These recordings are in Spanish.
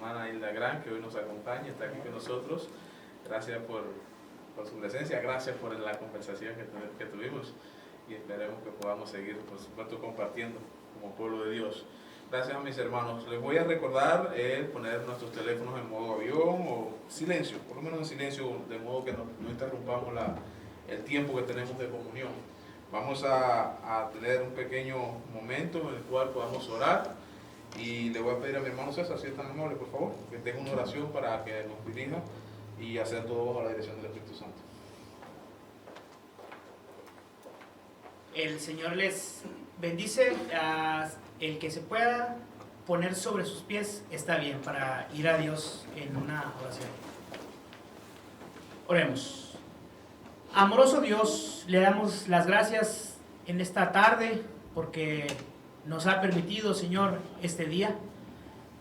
hermana Hilda Gran, que hoy nos acompaña, está aquí con nosotros. Gracias por su presencia, gracias por la conversación que tuvimos y esperemos que podamos seguir, por supuesto, compartiendo como pueblo de Dios. Gracias a mis hermanos. Les voy a recordar poner nuestros teléfonos en modo avión o silencio, por lo menos en silencio, de modo que no interrumpamos el tiempo que tenemos de comunión. Vamos a tener un pequeño momento en el cual podamos orar y le voy a pedir a mi hermano César, si es tan amable, por favor, que tenga una oración para que nos dirija y hacer todo bajo la dirección del Espíritu Santo. El Señor les bendice. El que se pueda poner sobre sus pies está bien para ir a Dios en una oración. Oremos. Amoroso Dios, le damos las gracias en esta tarde porque nos ha permitido, Señor, este día,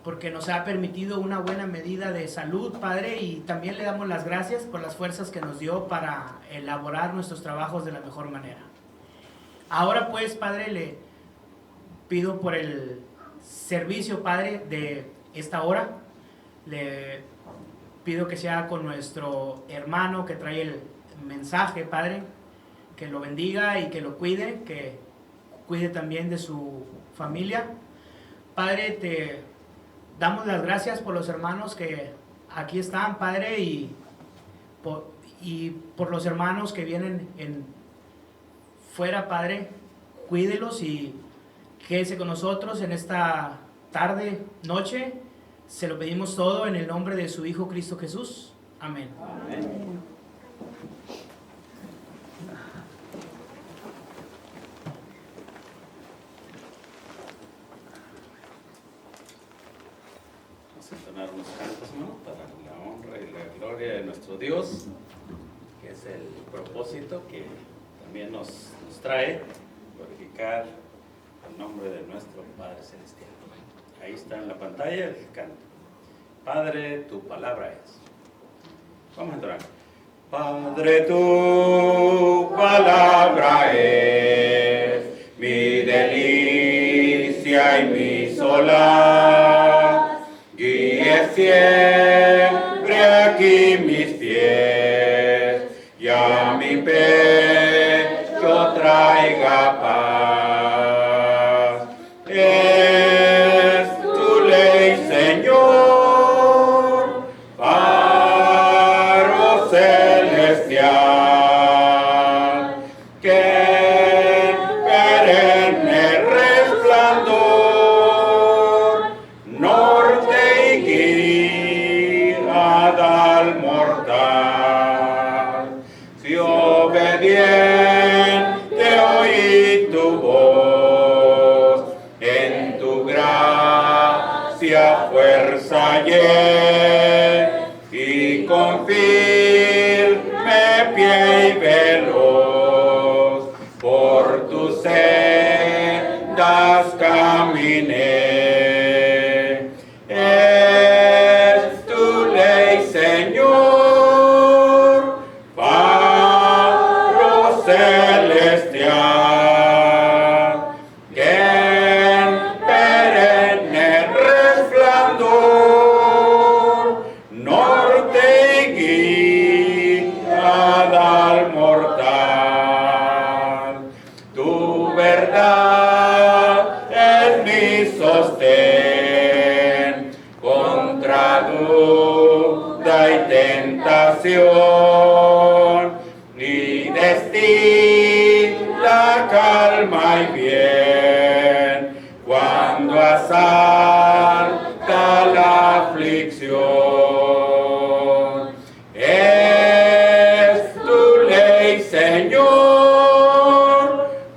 porque nos ha permitido una buena medida de salud, Padre, y también le damos las gracias por las fuerzas que nos dio para elaborar nuestros trabajos de la mejor manera. Ahora pues, Padre, le pido por el servicio, Padre, de esta hora. Le pido que sea con nuestro hermano que trae el mensaje, Padre, que lo bendiga y que lo cuide, que cuide también de su familia. Padre, te damos las gracias por los hermanos que aquí están, Padre, y por los hermanos que vienen fuera, Padre. Cuídelos y quédese con nosotros en esta tarde, noche. Se lo pedimos todo en el nombre de su Hijo Cristo Jesús. Amén. Amén. Vamos a entonar unos cantos, ¿no? Para la honra y la gloria de nuestro Dios, que es el propósito que también nos trae glorificar el nombre de nuestro Padre Celestial. Ahí está en la pantalla el canto. Padre, tu palabra es. Vamos a entrar. Padre, tu palabra es mi delicia y mi solar. Guíe siempre aquí mis pies y a mi pecho traiga paz. Es tu ley, Señor, faro celestial, que en perenne resplandor, norte y guía al mortal. Si obediente oí tu voz, en tu gracia fuerza hallé, y con firme pie y veloz por tus sendas caminé. Es tu ley, Señor, faro celestial, que en perenne resplandor, norte y guía al mortal. Tu verdad es mi sostén contra duda y tentación, y destila calma y bien cuando asalta la aflicción. Es tu ley, Señor,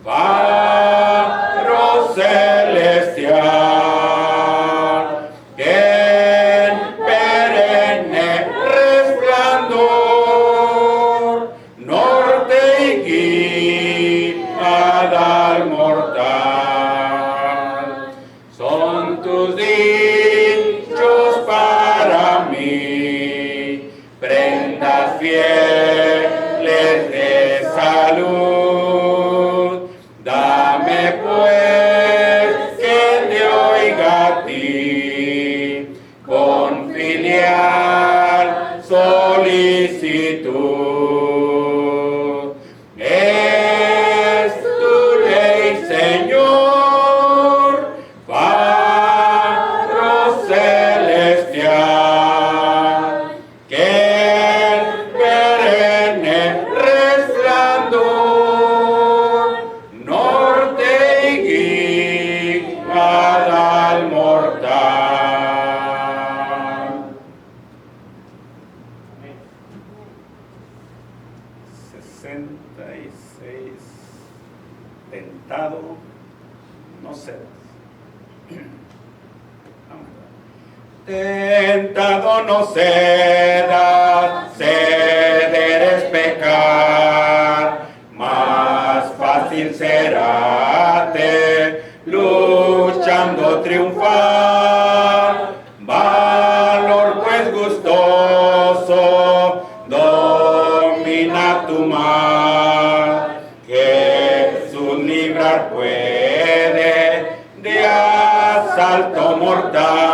faro celestial, que en perenne resplandor, Tentado no serás, ceder es pecar, más fácil será luchando triunfar. Valor pues gustoso domina tu mal, Jesús librar puede de asalto mortal.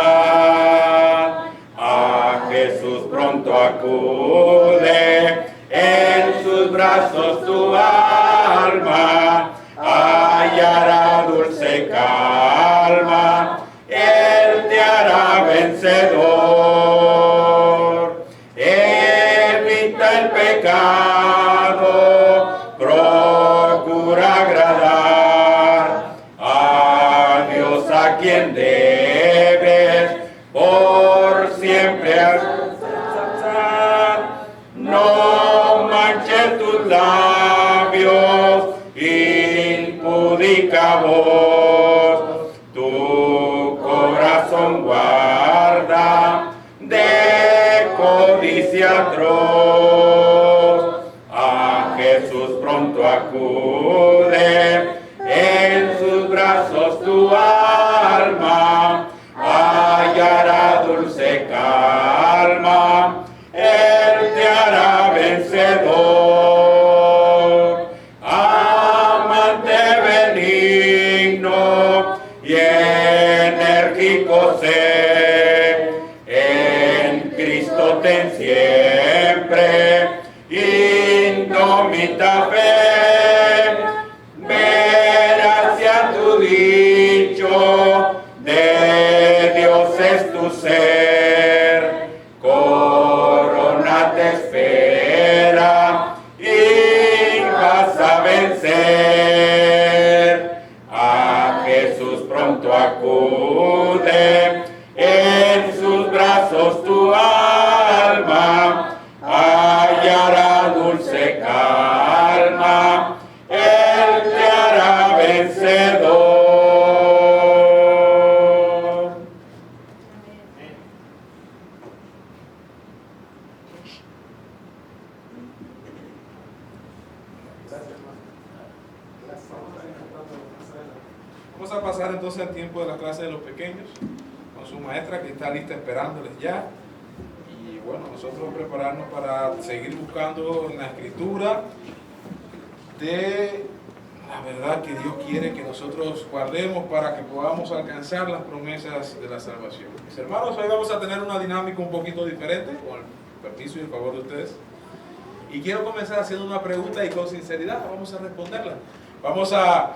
A Jesús pronto acude, en sus brazos tu alma hallará dulce calma, Él te hará vencedor. Evita el pecado, procura agradar a Dios, a quien debes por siempre alzar. No manches tus labios, impúdica voz, tu corazón guarda de codicia atroz. A Jesús pronto acude, en sus brazos tu alma hallará dulce calma, Él te hará vencedor. Amante benigno y enérgico sé, en Cristo ten siempre indómita fe. Ver hacia tu dicho, de Dios es tu ser, corona te espera y vas a vencer. A Jesús pronto acude, en sus brazos tu alma hallará dulce calma, Él te hará vencedor. Vamos a pasar entonces al tiempo de la clase de los pequeños, con su maestra que está lista esperándoles ya. Y bueno, nosotros prepararnos para seguir buscando en la escritura de la verdad que Dios quiere que nosotros guardemos para que podamos alcanzar las promesas de la salvación. Mis hermanos, hoy vamos a tener una dinámica un poquito diferente, con el permiso y el favor de ustedes. Y quiero comenzar haciendo una pregunta y con sinceridad vamos a responderla. Vamos a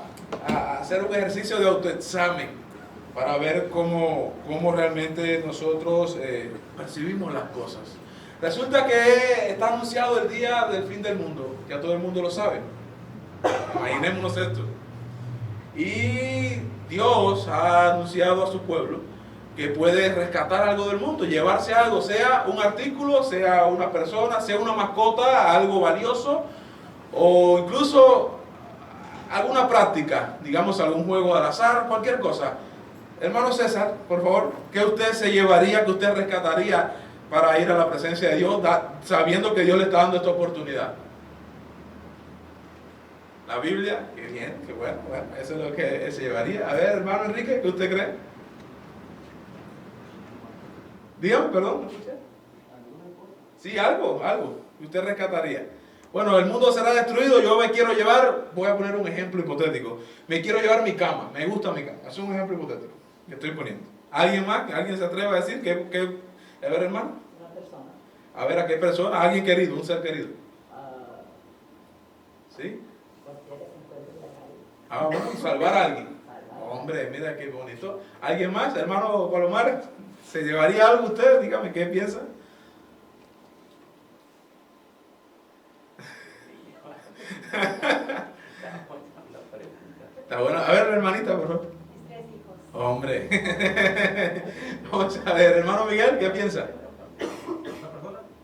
hacer un ejercicio de autoexamen para ver cómo realmente nosotros percibimos las cosas. Resulta que está anunciado el día del fin del mundo, ya todo el mundo lo sabe. Imaginémonos esto. Y Dios ha anunciado a su pueblo que puede rescatar algo del mundo, llevarse algo, sea un artículo, sea una persona, sea una mascota, algo valioso, o incluso alguna práctica, digamos algún juego al azar, cualquier cosa. Hermano César, por favor, ¿qué usted se llevaría, qué usted rescataría para ir a la presencia de Dios, sabiendo que Dios le está dando esta oportunidad? La Biblia, qué bien, qué bueno, eso es lo que él se llevaría. A ver, hermano Enrique, ¿qué usted cree? Dígame, perdón, ¿no escuché? Sí, algo que usted rescataría. Bueno, el mundo será destruido, yo me quiero llevar, voy a poner un ejemplo hipotético, me quiero llevar mi cama, me gusta mi cama, es un ejemplo hipotético que estoy poniendo. ¿Alguien más? ¿Alguien se atreve a decir que a ver, hermano? Una persona. A ver, ¿a qué persona? ¿Alguien querido, un ser querido? ¿Sí? Cualquiera que encuentre en la calle. Ah, bueno, salvar a alguien. Hombre, mira qué bonito. ¿Alguien más? Hermano Palomar, ¿se llevaría algo usted? Dígame, ¿qué piensa? Está bueno. A ver, hermanita, por favor. Mis 3 hijos. Hombre. Vamos a ver, hermano Miguel, ¿qué piensa?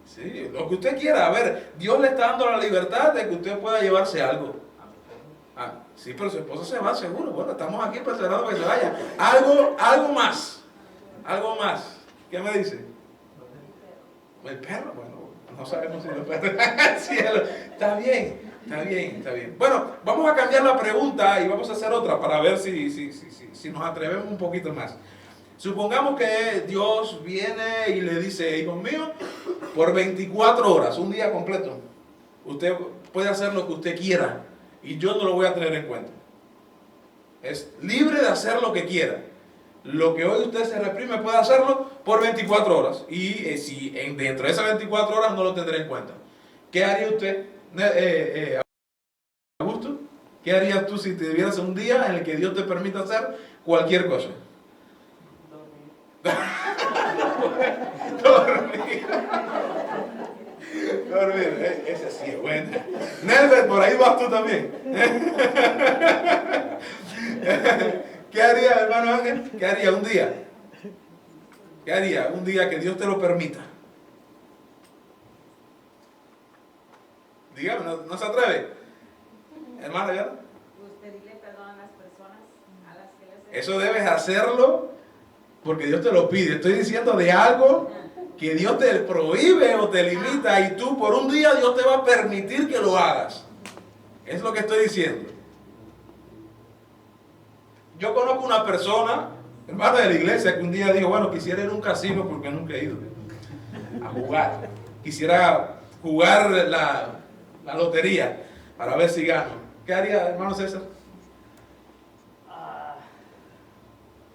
Sí, lo que usted quiera. A ver, Dios le está dando la libertad de que usted pueda llevarse algo. Ah, sí, pero su esposa se va seguro. Bueno, estamos aquí para que se vaya. Algo más. Algo más. ¿Qué me dice? El perro, bueno, no sabemos si los perros están al cielo. Está bien, está bien, está bien. Bueno, vamos a cambiar la pregunta y vamos a hacer otra para ver si nos atrevemos un poquito más. Supongamos que Dios viene y le dice, hijo mío, por 24 horas, un día completo, usted puede hacer lo que usted quiera y yo no lo voy a tener en cuenta. Es libre de hacer lo que quiera. Lo que hoy usted se reprime puede hacerlo por 24 horas. Y si dentro de esas 24 horas no lo tendré en cuenta. ¿Qué haría usted, Augusto? ¿Qué harías tú si te vieras un día en el que Dios te permita hacer cualquier cosa? Dormir. Dormir. Esa sí es buena. Nelson, por ahí vas tú también. ¿Qué haría, hermano Ángel? ¿Qué haría un día? ¿Qué haría un día que Dios te lo permita? Dígame, ¿no se atreve? Hermano, ¿ya? Pues pedirle perdón a las personas a las que les... Eso debes hacerlo porque Dios te lo pide. Estoy diciendo de algo que Dios te prohíbe o te limita y tú por un día Dios te va a permitir que lo hagas. Es lo que estoy diciendo. Yo conozco una persona, hermano de la iglesia, que un día dijo, bueno, quisiera ir a un casino porque nunca he ido a jugar. Quisiera jugar la lotería para ver si gano. ¿Qué haría, hermano César?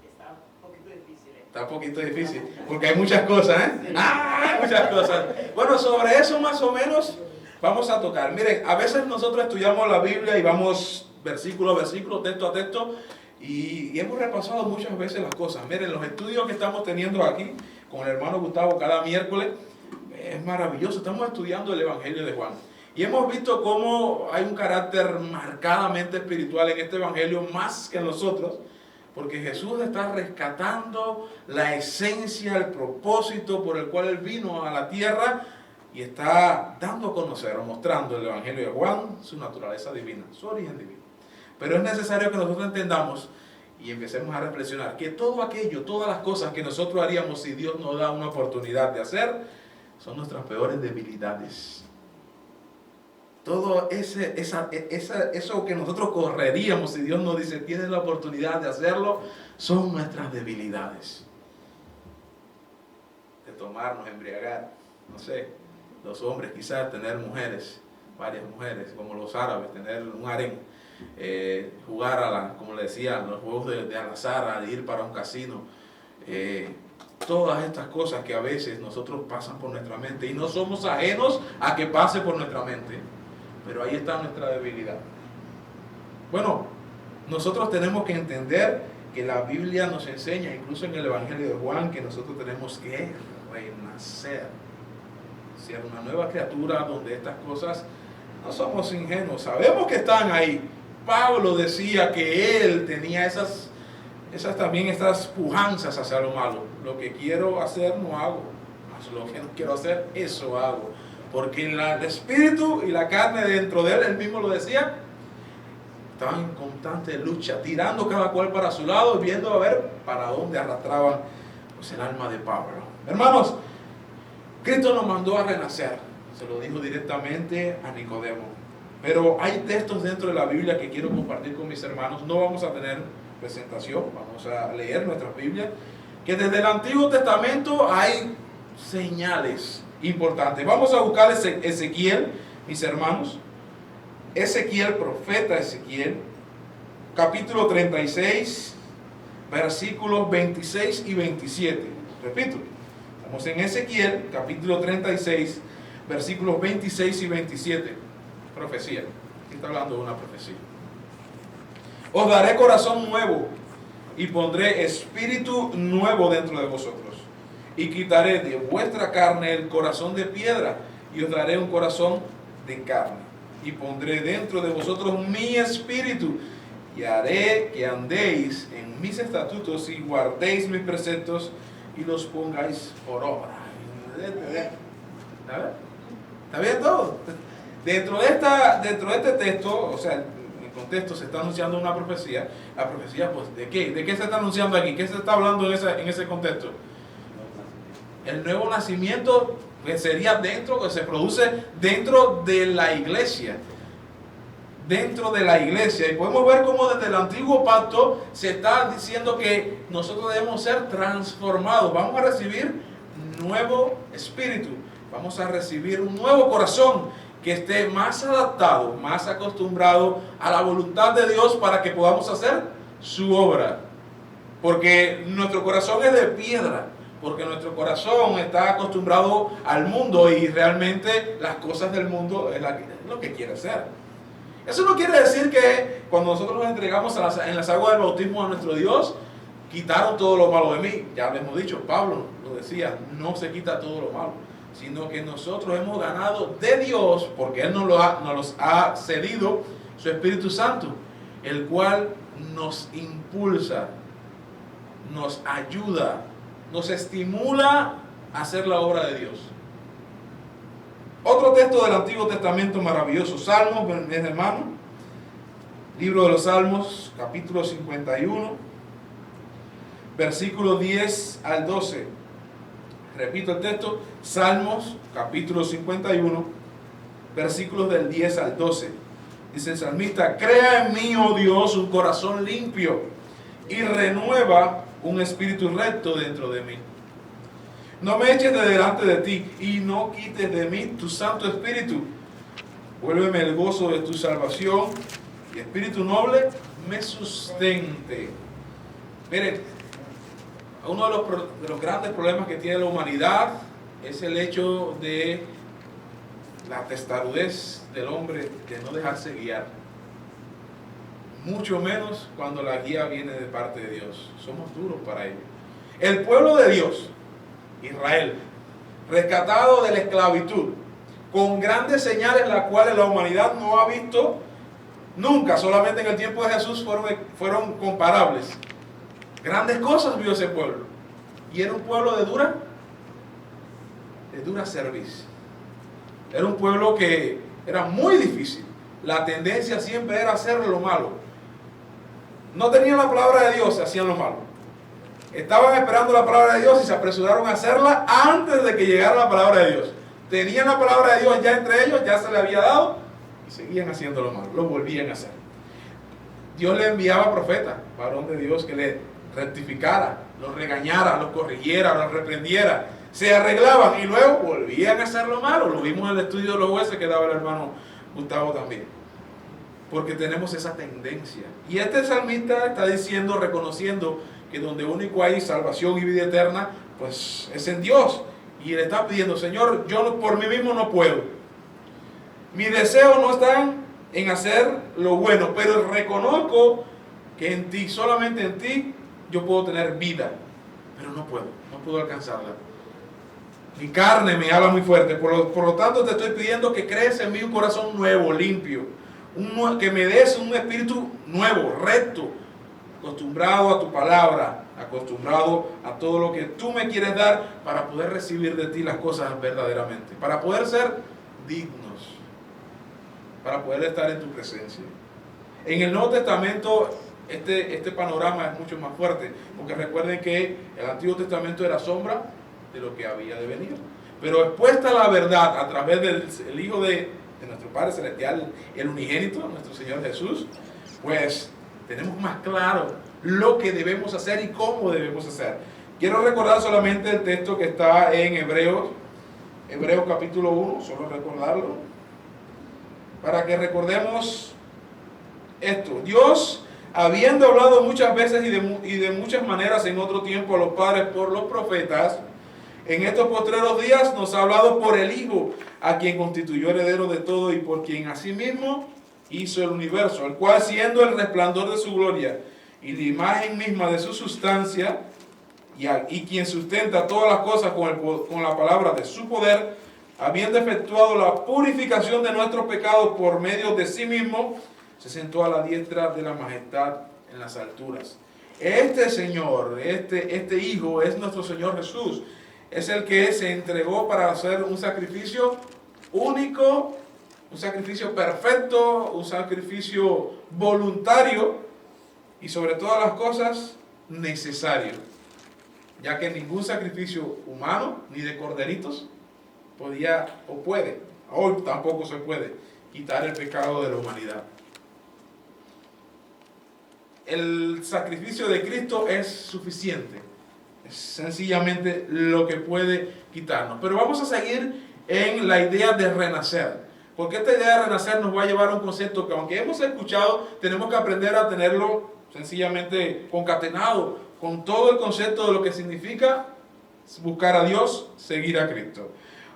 Está un poquito difícil. Está un poquito difícil, porque hay muchas cosas, ¿eh? Muchas cosas. Bueno, sobre eso más o menos vamos a tocar. Miren, a veces nosotros estudiamos la Biblia y vamos versículo a versículo, texto a texto, y hemos repasado muchas veces las cosas. Miren, los estudios que estamos teniendo aquí con el hermano Gustavo cada miércoles es maravilloso. Estamos estudiando el Evangelio de Juan. Y hemos visto cómo hay un carácter marcadamente espiritual en este Evangelio más que en los otros, porque Jesús está rescatando la esencia, el propósito por el cual Él vino a la tierra y está dando a conocer o mostrando el Evangelio de Juan su naturaleza divina, su origen divino. Pero es necesario que nosotros entendamos y empecemos a reflexionar que todo aquello, todas las cosas que nosotros haríamos si Dios nos da una oportunidad de hacer, son nuestras peores debilidades. Todo eso que nosotros correríamos si Dios nos dice, tienes la oportunidad de hacerlo, son nuestras debilidades. De tomarnos, embriagar, no sé, los hombres quizás tener mujeres, varias mujeres, como los árabes, tener un harén. Jugar como le decía, los juegos de al azar, de ir para un casino, todas estas cosas que a veces nosotros pasan por nuestra mente y no somos ajenos a que pase por nuestra mente, pero ahí está nuestra debilidad. Bueno, nosotros tenemos que entender que la Biblia nos enseña, incluso en el Evangelio de Juan, que nosotros tenemos que renacer, ser una nueva criatura donde estas cosas no somos ingenuos, sabemos que están ahí. Pablo decía que él tenía esas pujanzas hacia lo malo. Lo que quiero hacer no hago, mas lo que no quiero hacer, eso hago. Porque el espíritu y la carne dentro de él, él mismo lo decía, estaban en constante lucha, tirando cada cual para su lado y viendo a ver para dónde arrastraban pues, el alma de Pablo. Hermanos, Cristo nos mandó a renacer, se lo dijo directamente a Nicodemo. Pero hay textos dentro de la Biblia que quiero compartir con mis hermanos. No vamos a tener presentación, vamos a leer nuestra Biblia, que desde el Antiguo Testamento hay señales importantes. Vamos a buscar Ezequiel, mis hermanos. Ezequiel, profeta Ezequiel, capítulo 36, versículos 26 y 27. Repito, estamos en Ezequiel, capítulo 36, versículos 26 y 27. Profecía. Aquí está hablando de una profecía. Os daré corazón nuevo y pondré espíritu nuevo dentro de vosotros. Y quitaré de vuestra carne el corazón de piedra y os daré un corazón de carne. Y pondré dentro de vosotros mi espíritu y haré que andéis en mis estatutos y guardéis mis preceptos y los pongáis por obra. ¿Está bien todo? Dentro de este texto, o sea, en el contexto se está anunciando una profecía. La profecía, pues, ¿de qué? ¿De qué se está anunciando aquí? ¿Qué se está hablando en ese contexto? El nuevo nacimiento sería dentro, que se produce dentro de la iglesia. Dentro de la iglesia. Y podemos ver cómo desde el antiguo pacto se está diciendo que nosotros debemos ser transformados. Vamos a recibir nuevo espíritu. Vamos a recibir un nuevo corazón que esté más adaptado, más acostumbrado a la voluntad de Dios para que podamos hacer su obra. Porque nuestro corazón es de piedra. Porque nuestro corazón está acostumbrado al mundo y realmente las cosas del mundo es lo que quiere hacer. Eso no quiere decir que cuando nosotros nos entregamos en las aguas del bautismo a nuestro Dios, quitaron todo lo malo de mí. Ya les hemos dicho, Pablo lo decía, no se quita todo lo malo, sino que nosotros hemos ganado de Dios, porque Él nos ha cedido su Espíritu Santo, el cual nos impulsa, nos ayuda, nos estimula a hacer la obra de Dios. Otro texto del Antiguo Testamento maravilloso, Salmos, mis hermanos, libro de los Salmos, capítulo 51, versículo 10 al 12. Repito el texto, Salmos, capítulo 51, versículos del 10 al 12. Dice el salmista: crea en mí, oh Dios, un corazón limpio y renueva un espíritu recto dentro de mí. No me eches de delante de ti y no quites de mí tu Santo Espíritu. Vuélveme el gozo de tu salvación y espíritu noble me sustente. Miren, uno de los grandes problemas que tiene la humanidad es el hecho de la testarudez del hombre de no dejarse guiar. Mucho menos cuando la guía viene de parte de Dios. Somos duros para ello. El pueblo de Dios, Israel, rescatado de la esclavitud, con grandes señales las cuales la humanidad no ha visto nunca, solamente en el tiempo de Jesús fueron comparables. Grandes cosas vio ese pueblo. Y era un pueblo de dura cerviz. Era un pueblo que era muy difícil. La tendencia siempre era hacer lo malo. No tenían la palabra de Dios, hacían lo malo. Estaban esperando la palabra de Dios y se apresuraron a hacerla antes de que llegara la palabra de Dios. Tenían la palabra de Dios ya entre ellos, ya se le había dado, y seguían haciendo lo malo, lo volvían a hacer. Dios le enviaba profeta, varón de Dios, que le rectificara, los regañara, los corrigiera, los reprendiera. Se arreglaban y luego volvían a hacer lo malo. Lo vimos en el estudio de los jueces que daba el hermano Gustavo también. Porque tenemos esa tendencia. Y este salmista está diciendo, reconociendo que donde único hay salvación y vida eterna, pues es en Dios. Y le está pidiendo: Señor, yo por mí mismo no puedo. Mis deseos no están en hacer lo bueno, pero reconozco que en ti, solamente en ti, yo puedo tener vida. Pero no puedo alcanzarla. Mi carne me habla muy fuerte. Por lo tanto, te estoy pidiendo que crees en mí un corazón nuevo, limpio. Que me des un espíritu nuevo, recto, acostumbrado a tu palabra, acostumbrado a todo lo que tú me quieres dar para poder recibir de ti las cosas verdaderamente, para poder ser dignos, para poder estar en tu presencia. En el Nuevo Testamento este panorama es mucho más fuerte, porque recuerden que el Antiguo Testamento era sombra de lo que había de venir, pero expuesta la verdad a través del Hijo de nuestro Padre Celestial, el unigénito, nuestro Señor Jesús, pues tenemos más claro lo que debemos hacer y cómo debemos hacer. Quiero recordar solamente el texto que está en Hebreos capítulo 1, solo recordarlo, para que recordemos esto. Dios, habiendo hablado muchas veces y de muchas maneras en otro tiempo a los padres por los profetas, en estos postreros días nos ha hablado por el Hijo, a quien constituyó heredero de todo y por quien asimismo hizo el universo, el cual, siendo el resplandor de su gloria y la imagen misma de su sustancia, y quien sustenta todas las cosas con la palabra de su poder, habiendo efectuado la purificación de nuestros pecados por medio de sí mismo, se sentó a la diestra de la majestad en las alturas. Este Señor, este Hijo, es nuestro Señor Jesús. Es el que se entregó para hacer un sacrificio único, un sacrificio perfecto, un sacrificio voluntario y sobre todas las cosas necesario. ya que ningún sacrificio humano ni de corderitos podía o puede, hoy tampoco se puede, quitar el pecado de la humanidad. El sacrificio de Cristo es suficiente, es sencillamente lo que puede quitarnos. Pero vamos a seguir en la idea de renacer, porque esta idea de renacer nos va a llevar a un concepto que, aunque hemos escuchado, tenemos que aprender a tenerlo sencillamente concatenado con todo el concepto de lo que significa buscar a Dios, seguir a Cristo.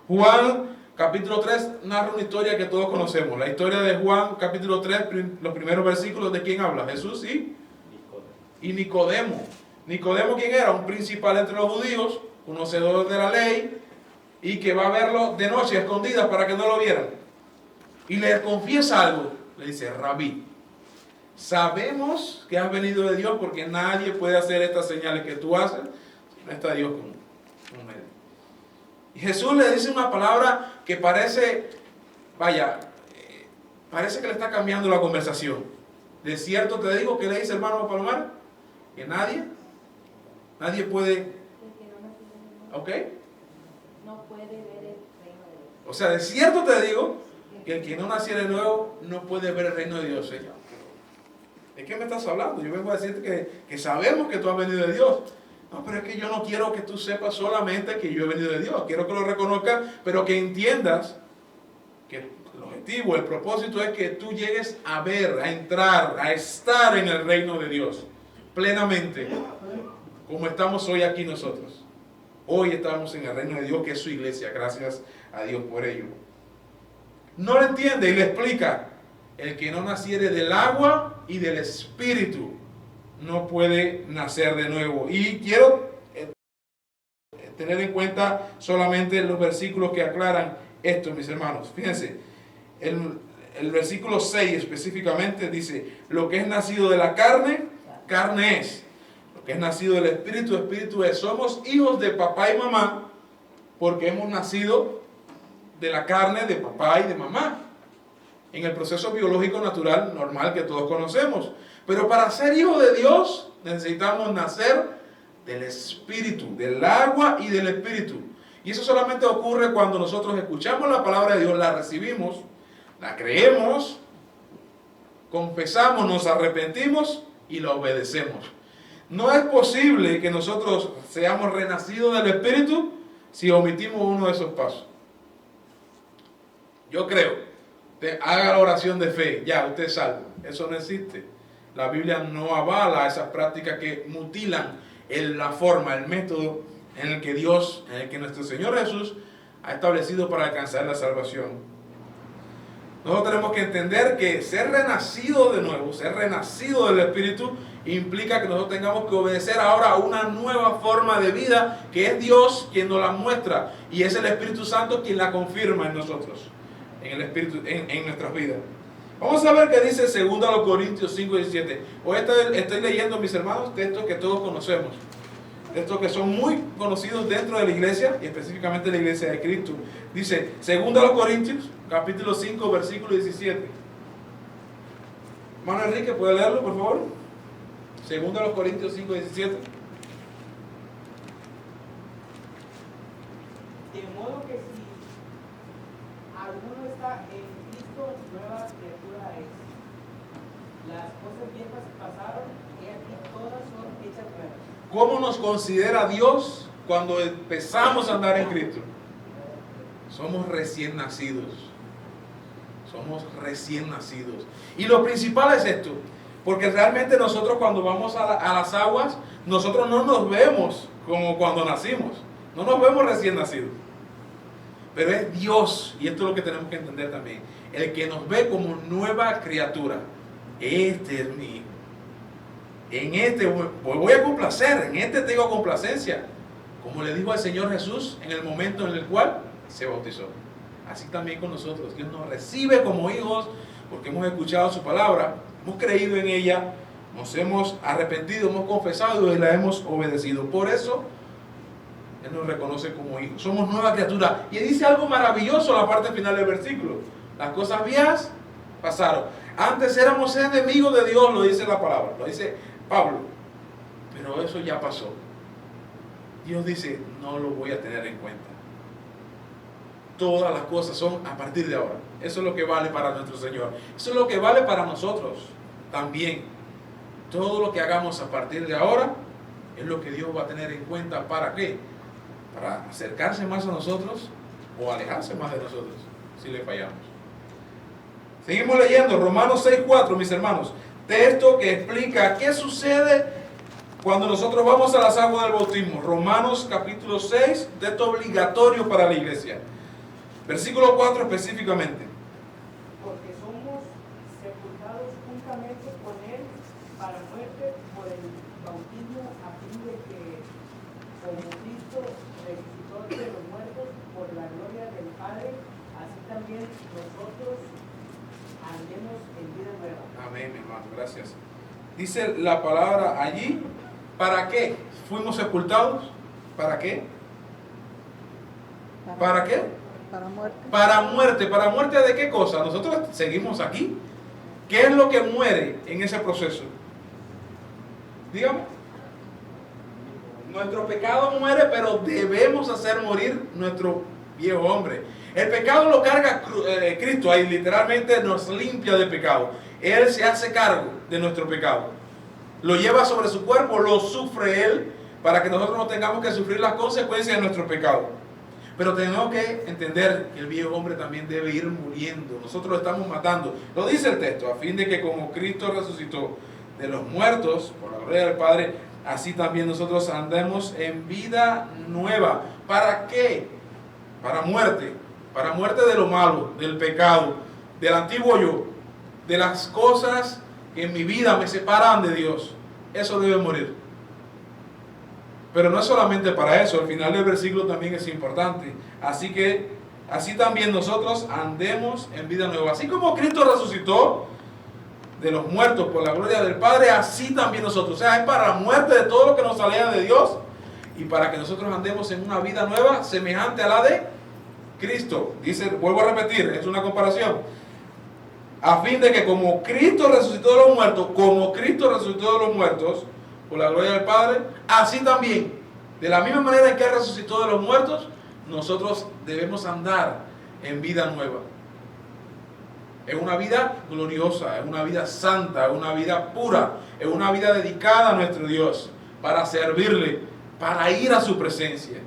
Juan capítulo 3 narra una historia que todos conocemos. La historia de Juan capítulo 3, los primeros versículos, ¿de quién habla? Jesús y Nicodemo. Nicodemo, ¿quién era? Un principal entre los judíos, conocedor de la ley, y que va a verlo de noche, escondidas, para que no lo vieran. Y le confiesa algo. Le dice: Rabí, sabemos que has venido de Dios, porque nadie puede hacer estas señales que tú haces si no está Dios con él. Y Jesús le dice una palabra que parece, parece que le está cambiando la conversación. De cierto te digo, ¿qué le dice, hermano Palomar? Que nadie puede, ¿ok? No puede ver el reino de Dios. O sea, de cierto te digo que el que no naciera de nuevo no puede ver el reino de Dios. ¿De qué me estás hablando? Yo vengo a decirte que sabemos que tú has venido de Dios. No, pero es que yo no quiero que tú sepas solamente que yo he venido de Dios. Quiero que lo reconozcas, pero que entiendas que el objetivo, el propósito es que tú llegues a ver, a entrar, a estar en el reino de Dios plenamente, como estamos hoy aquí nosotros. Hoy estamos en el reino de Dios, que es su iglesia. Gracias a Dios por ello. No lo entiende y le explica: el que no naciere del agua y del espíritu no puede nacer de nuevo. Y quiero tener en cuenta solamente los versículos que aclaran esto, mis hermanos. Fíjense, el versículo 6 específicamente dice: lo que es nacido de la carne, carne es. Lo que es nacido del espíritu, espíritu es. Somos hijos de papá y mamá porque hemos nacido de la carne de papá y de mamá, en el proceso biológico natural normal que todos conocemos. Pero para ser hijo de Dios necesitamos nacer del espíritu, del agua y del espíritu. Y eso solamente ocurre cuando nosotros escuchamos la palabra de Dios, la recibimos, la creemos, confesamos, nos arrepentimos y la obedecemos. No es posible que nosotros seamos renacidos del espíritu si omitimos uno de esos pasos. Yo creo, haga la oración de fe, ya, usted es salvo. Eso no existe. La Biblia no avala esas prácticas que mutilan la forma, el método en el que Dios, en el que nuestro Señor Jesús ha establecido para alcanzar la salvación. Nosotros tenemos que entender que ser renacido de nuevo, ser renacido del Espíritu, implica que nosotros tengamos que obedecer ahora a una nueva forma de vida, que es Dios quien nos la muestra, y es el Espíritu Santo quien la confirma en nosotros, en el Espíritu, en nuestras vidas. Vamos a ver qué dice 2 Corintios 5:17. Hoy estoy leyendo, mis hermanos, textos que todos conocemos, textos que son muy conocidos dentro de la iglesia, y específicamente la iglesia de Cristo. Dice 2 Corintios, capítulo 5, versículo 17. Hermano Enrique, ¿puede leerlo, por favor? 2 Corintios 5:17. De modo que si alguno está en Cristo, nueva criatura es. Las cosas viejas pasaron, y aquí todas son hechas nuevas. ¿Cómo nos considera Dios cuando empezamos a andar en Cristo? Somos recién nacidos. Somos recién nacidos. Y lo principal es esto, porque realmente nosotros cuando vamos a las aguas, nosotros no nos vemos como cuando nacimos. No nos vemos recién nacidos. Pero es Dios, y esto es lo que tenemos que entender también, el que nos ve como nueva criatura. Este es mi hijo. En este voy a complacer, en este tengo complacencia. Como le dijo al Señor Jesús en el momento en el cual se bautizó. Así también con nosotros. Dios nos recibe como hijos porque hemos escuchado su palabra, hemos creído en ella, nos hemos arrepentido, hemos confesado y la hemos obedecido. Por eso Él nos reconoce como hijos. Somos nueva criatura. Y dice algo maravilloso en la parte final del versículo. Las cosas viejas pasaron. Antes éramos enemigos de Dios, lo dice la palabra, lo dice Pablo. Pero eso ya pasó. Dios dice, no lo voy a tener en cuenta. Todas las cosas son a partir de ahora. Eso es lo que vale para nuestro Señor. Eso es lo que vale para nosotros también. Todo lo que hagamos a partir de ahora es lo que Dios va a tener en cuenta. ¿Para qué? Para acercarse más a nosotros o alejarse más de nosotros si le fallamos. Seguimos leyendo Romanos 6:4, mis hermanos. Texto que explica qué sucede cuando nosotros vamos a las aguas del bautismo. Romanos capítulo 6, texto obligatorio para la iglesia. Versículo 4 específicamente. Porque somos sepultados juntamente con Él para muerte por el bautismo, a fin de que, como Cristo resucitó de los muertos por la gloria del Padre, así también nosotros andemos en vida nueva. Amén, mi hermano, gracias. Dice la palabra allí, ¿para qué fuimos sepultados? ¿Para qué? ¿Para qué? Para muerte. Para muerte. ¿Para muerte de qué cosa? Nosotros seguimos aquí. ¿Qué es lo que muere en ese proceso? Dígame. Nuestro pecado muere, pero debemos hacer morir nuestro viejo hombre. El pecado lo carga Cristo, ahí literalmente nos limpia de pecado. Él se hace cargo de nuestro pecado. Lo lleva sobre su cuerpo, lo sufre Él, para que nosotros no tengamos que sufrir las consecuencias de nuestro pecado. Pero tenemos que entender que el viejo hombre también debe ir muriendo. Nosotros lo estamos matando. Lo dice el texto, a fin de que como Cristo resucitó de los muertos, por la gloria del Padre, así también nosotros andemos en vida nueva. ¿Para qué? Para muerte. Para muerte de lo malo, del pecado, del antiguo yo, de las cosas que en mi vida me separan de Dios. Eso debe morir. Pero no es solamente para eso, el final del versículo también es importante. Así también nosotros andemos en vida nueva. Así como Cristo resucitó de los muertos por la gloria del Padre, así también nosotros. O sea, es para la muerte de todo lo que nos aleja de Dios y para que nosotros andemos en una vida nueva semejante a la de Cristo. Dice, vuelvo a repetir, es una comparación. A fin de que como Cristo resucitó de los muertos, por la gloria del Padre, así también, de la misma manera en que Él resucitó de los muertos, nosotros debemos andar en vida nueva. Es una vida gloriosa, es una vida santa, es una vida pura, es una vida dedicada a nuestro Dios, para servirle, para ir a su presencia.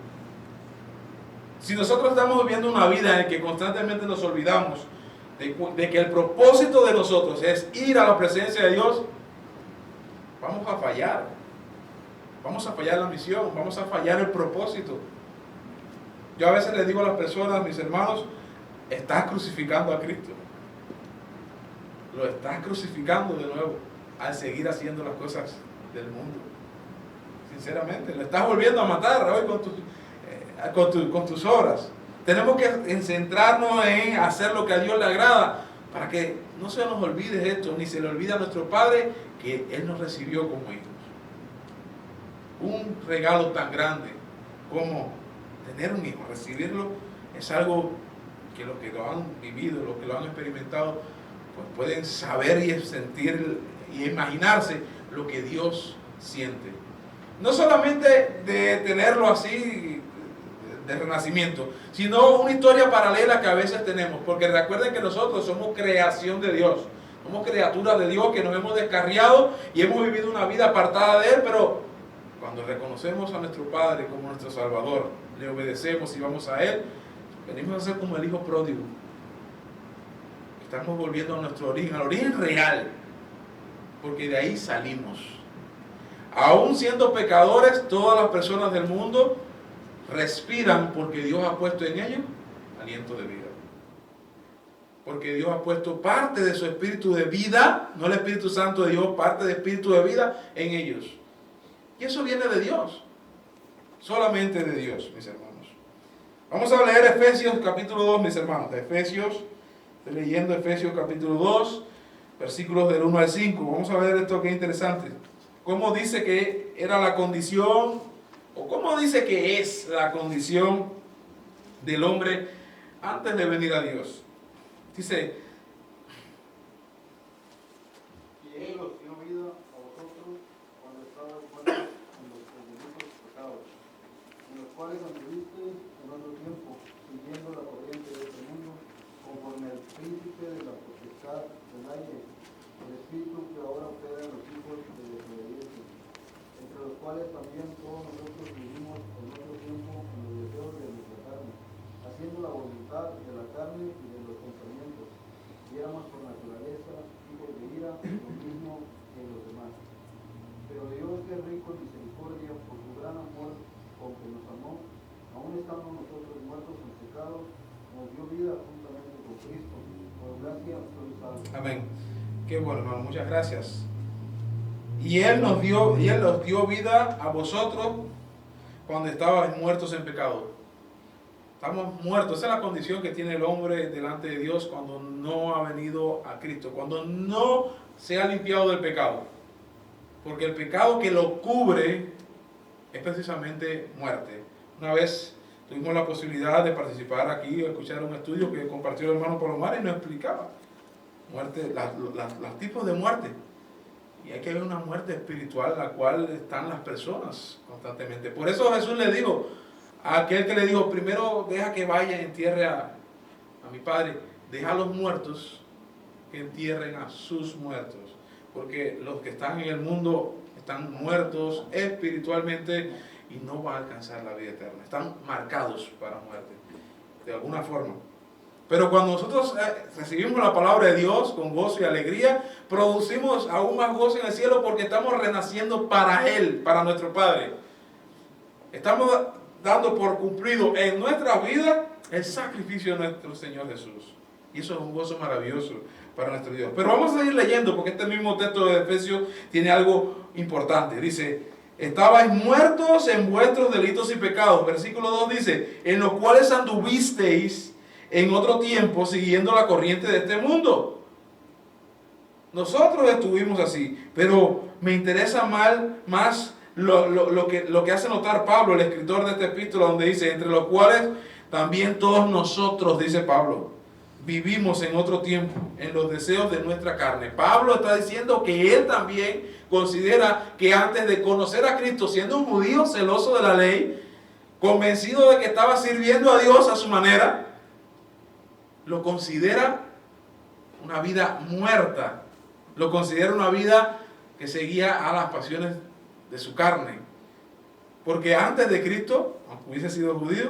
Si nosotros estamos viviendo una vida en la que constantemente nos olvidamos de que el propósito de nosotros es ir a la presencia de Dios, vamos a fallar. Vamos a fallar la misión, vamos a fallar el propósito. Yo a veces les digo a las personas, mis hermanos, estás crucificando a Cristo. Lo estás crucificando de nuevo al seguir haciendo las cosas del mundo. Sinceramente, lo estás volviendo a matar hoy con tus obras. Tenemos que centrarnos en hacer lo que a Dios le agrada para que no se nos olvide esto, ni se le olvide a nuestro Padre que Él nos recibió como hijos. Un regalo tan grande como tener un hijo, recibirlo, es algo que los que lo han vivido, los que lo han experimentado, pues pueden saber y sentir y imaginarse lo que Dios siente. No solamente de tenerlo así de renacimiento, sino una historia paralela que a veces tenemos, porque recuerden que nosotros somos creación de Dios, somos criaturas de Dios que nos hemos descarriado y hemos vivido una vida apartada de Él, pero cuando reconocemos a nuestro Padre como nuestro Salvador, le obedecemos y vamos a Él, venimos a ser como el hijo pródigo. Estamos volviendo a nuestro origen, al origen real, porque de ahí salimos. Aún siendo pecadores, todas las personas del mundo respiran porque Dios ha puesto en ellos aliento de vida. Porque Dios ha puesto parte de su espíritu de vida, no el Espíritu Santo de Dios, parte de espíritu de vida en ellos. Y eso viene de Dios, solamente de Dios, mis hermanos. Vamos a leer Efesios capítulo 2, mis hermanos. Estoy leyendo Efesios capítulo 2, versículos del 1 al 5. Vamos a ver esto que es interesante. ¿Cómo dice que era la condición, o cómo dice que es la condición del hombre antes de venir a Dios? Dice, y Él os dio vida a vosotros cuando estabais muertos en los delitos y pecados, cuales anduviste en otro tiempo, siguiendo la corriente de este mundo, conforme al príncipe de la potestad del aire, el espíritu que ahora opera en los hijos de desobediencia, entre los cuales también todos nosotros vivimos en otro tiempo en los deseos de nuestra carne, haciendo la voluntad de la carne y de los pensamientos, y éramos por naturaleza hijos de ira, lo mismo que los demás. Pero Dios, que es rico en misericordia, por su gran amor con que nos amó, aun estando nosotros muertos en pecado, nos dio vida juntamente con Cristo. Por gracia soy salvo. Amén. Qué bueno, hermano, muchas gracias. Y Él nos dio vida a vosotros cuando estabais muertos en pecado. Estamos muertos. Esa es la condición que tiene el hombre delante de Dios cuando no ha venido a Cristo, cuando no se ha limpiado del pecado. Porque el pecado que lo cubre es precisamente muerte. Una vez tuvimos la posibilidad de participar aquí, escuchar un estudio que compartió el hermano Palomar y nos explicaba muerte, los tipos de muerte. Y hay que ver una muerte espiritual en la cual están las personas constantemente. Por eso Jesús le dijo a aquel que le dijo, primero deja que vaya y entierre a mi padre, deja a los muertos que entierren a sus muertos. Porque los que están en el mundo están muertos espiritualmente y no van a alcanzar la vida eterna. Están marcados para muerte, de alguna forma. Pero cuando nosotros recibimos la palabra de Dios con gozo y alegría, producimos aún más gozo en el cielo porque estamos renaciendo para Él, para nuestro Padre. Estamos dando por cumplido en nuestra vida el sacrificio de nuestro Señor Jesús. Y eso es un gozo maravilloso para nuestro Dios. Pero vamos a seguir leyendo porque este mismo texto de Efesios tiene algo importante. Dice, estabais muertos en vuestros delitos y pecados. Versículo 2 dice, en los cuales anduvisteis en otro tiempo siguiendo la corriente de este mundo. Nosotros estuvimos así, pero me interesa más lo que hace notar Pablo, el escritor de esta epístola, donde dice, entre los cuales también todos nosotros, dice Pablo, vivimos en otro tiempo, en los deseos de nuestra carne. Pablo está diciendo que él también considera que antes de conocer a Cristo, siendo un judío celoso de la ley, convencido de que estaba sirviendo a Dios a su manera, lo considera una vida muerta, lo considera una vida que seguía a las pasiones de su carne. Porque antes de Cristo, aunque hubiese sido judío,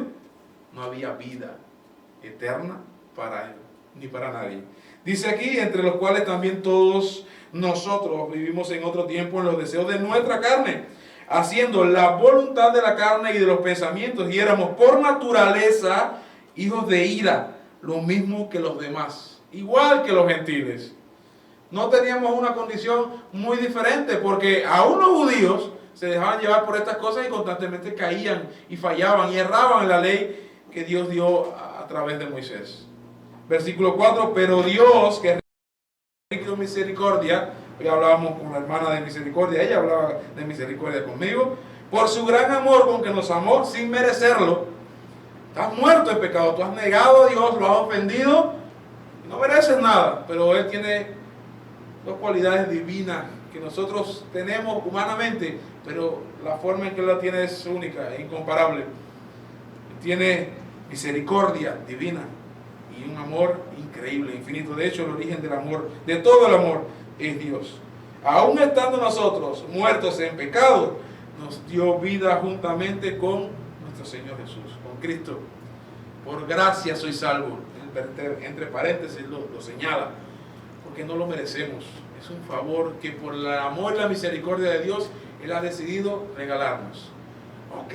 no había vida eterna para él, ni para nadie. Dice aquí, entre los cuales también todos nosotros vivimos en otro tiempo en los deseos de nuestra carne, haciendo la voluntad de la carne y de los pensamientos, y éramos por naturaleza hijos de ira, lo mismo que los demás, igual que los gentiles. No teníamos una condición muy diferente, porque aún los judíos se dejaban llevar por estas cosas y constantemente caían y fallaban y erraban en la ley que Dios dio a través de Moisés. Versículo 4, pero Dios, que es rico en misericordia, hoy hablábamos con la hermana de misericordia, ella hablaba de misericordia conmigo, por su gran amor con que nos amó sin merecerlo. Estás muerto en pecado, tú has negado a Dios, lo has ofendido, no mereces nada, pero Él tiene dos cualidades divinas que nosotros tenemos humanamente, pero la forma en que Él la tiene es única, es incomparable. Tiene misericordia divina y un amor increíble, infinito. De hecho, el origen del amor, de todo el amor, es Dios. Aún estando nosotros muertos en pecado, nos dio vida juntamente con nuestro Señor Jesús, con Cristo. Por gracia soy salvo. Entre paréntesis lo señala, porque no lo merecemos. Es un favor que por el amor y la misericordia de Dios Él ha decidido regalarnos. Ok,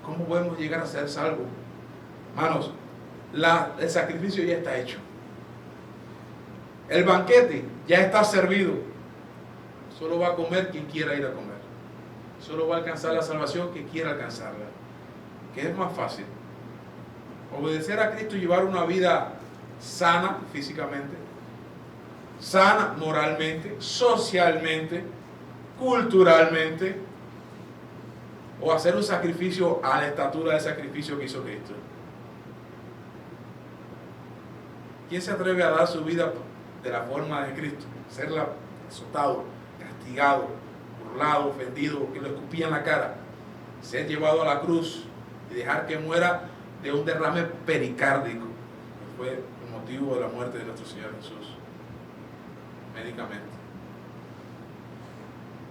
¿cómo podemos llegar a ser salvos? Hermanos, el sacrificio ya está hecho. El banquete ya está servido. Solo va a comer quien quiera ir a comer. Solo va a alcanzar la salvación quien quiera alcanzarla. ¿Qué es más fácil? Obedecer a Cristo y llevar una vida sana físicamente, sana moralmente, socialmente, culturalmente, o hacer un sacrificio a la estatura del sacrificio que hizo Cristo. ¿Quién se atreve a dar su vida de la forma de Cristo? Ser azotado, castigado, burlado, ofendido, que lo escupía en la cara. ser llevado a la cruz y dejar que muera de un derrame pericárdico, que fue el motivo de la muerte de nuestro Señor Jesús, médicamente,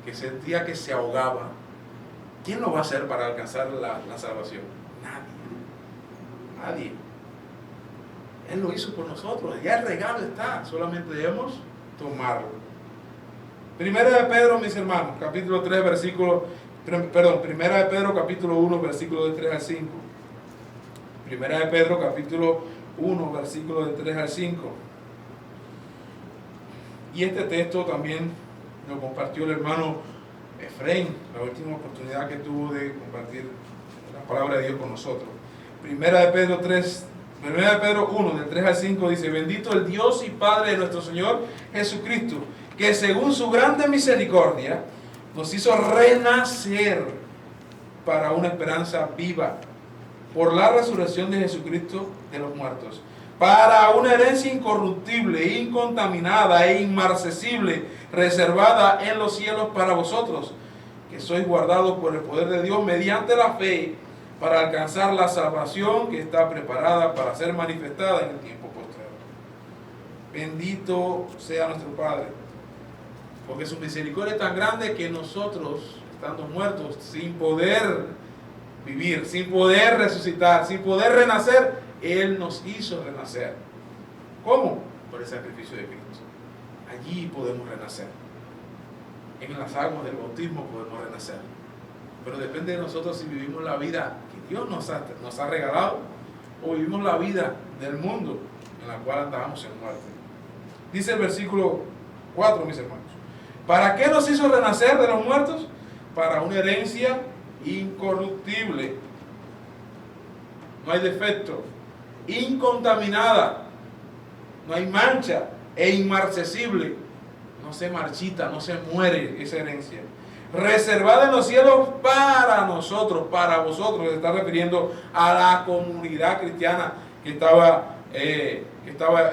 que sentía que se ahogaba. ¿Quién lo va a hacer para alcanzar la salvación? Nadie. Él lo hizo por nosotros, ya el regalo está, solamente debemos tomarlo. Primera de Pedro, mis hermanos, capítulo 3, Primera de Pedro, capítulo 1, versículo de 3 al 5. Primera de Pedro, capítulo 1, versículo de 3 al 5. Y este texto también lo compartió el hermano Efraín, la última oportunidad que tuvo de compartir la palabra de Dios con nosotros. Primera de Pedro 1, del 3 al 5 dice: bendito el Dios y Padre de nuestro Señor Jesucristo, que según su grande misericordia nos hizo renacer para una esperanza viva por la resurrección de Jesucristo de los muertos, para una herencia incorruptible, incontaminada e inmarcesible, reservada en los cielos para vosotros, que sois guardados por el poder de Dios mediante la fe, para alcanzar la salvación que está preparada para ser manifestada en el tiempo postrero. Bendito sea nuestro Padre, porque su misericordia es tan grande que nosotros, estando muertos, sin poder vivir, sin poder resucitar, sin poder renacer, Él nos hizo renacer. ¿Cómo? Por el sacrificio de Cristo. Allí podemos renacer. En las aguas del bautismo podemos renacer. Pero depende de nosotros si vivimos la vida que Dios nos ha regalado o vivimos la vida del mundo en la cual andábamos en muerte. Dice el versículo 4, mis hermanos: ¿para qué nos hizo renacer de los muertos? Para una herencia incorruptible, no hay defecto, incontaminada, no hay mancha, e inmarcesible, no se marchita, no se muere esa herencia, reservada en los cielos para nosotros, para vosotros. Se está refiriendo a la comunidad cristiana que estaba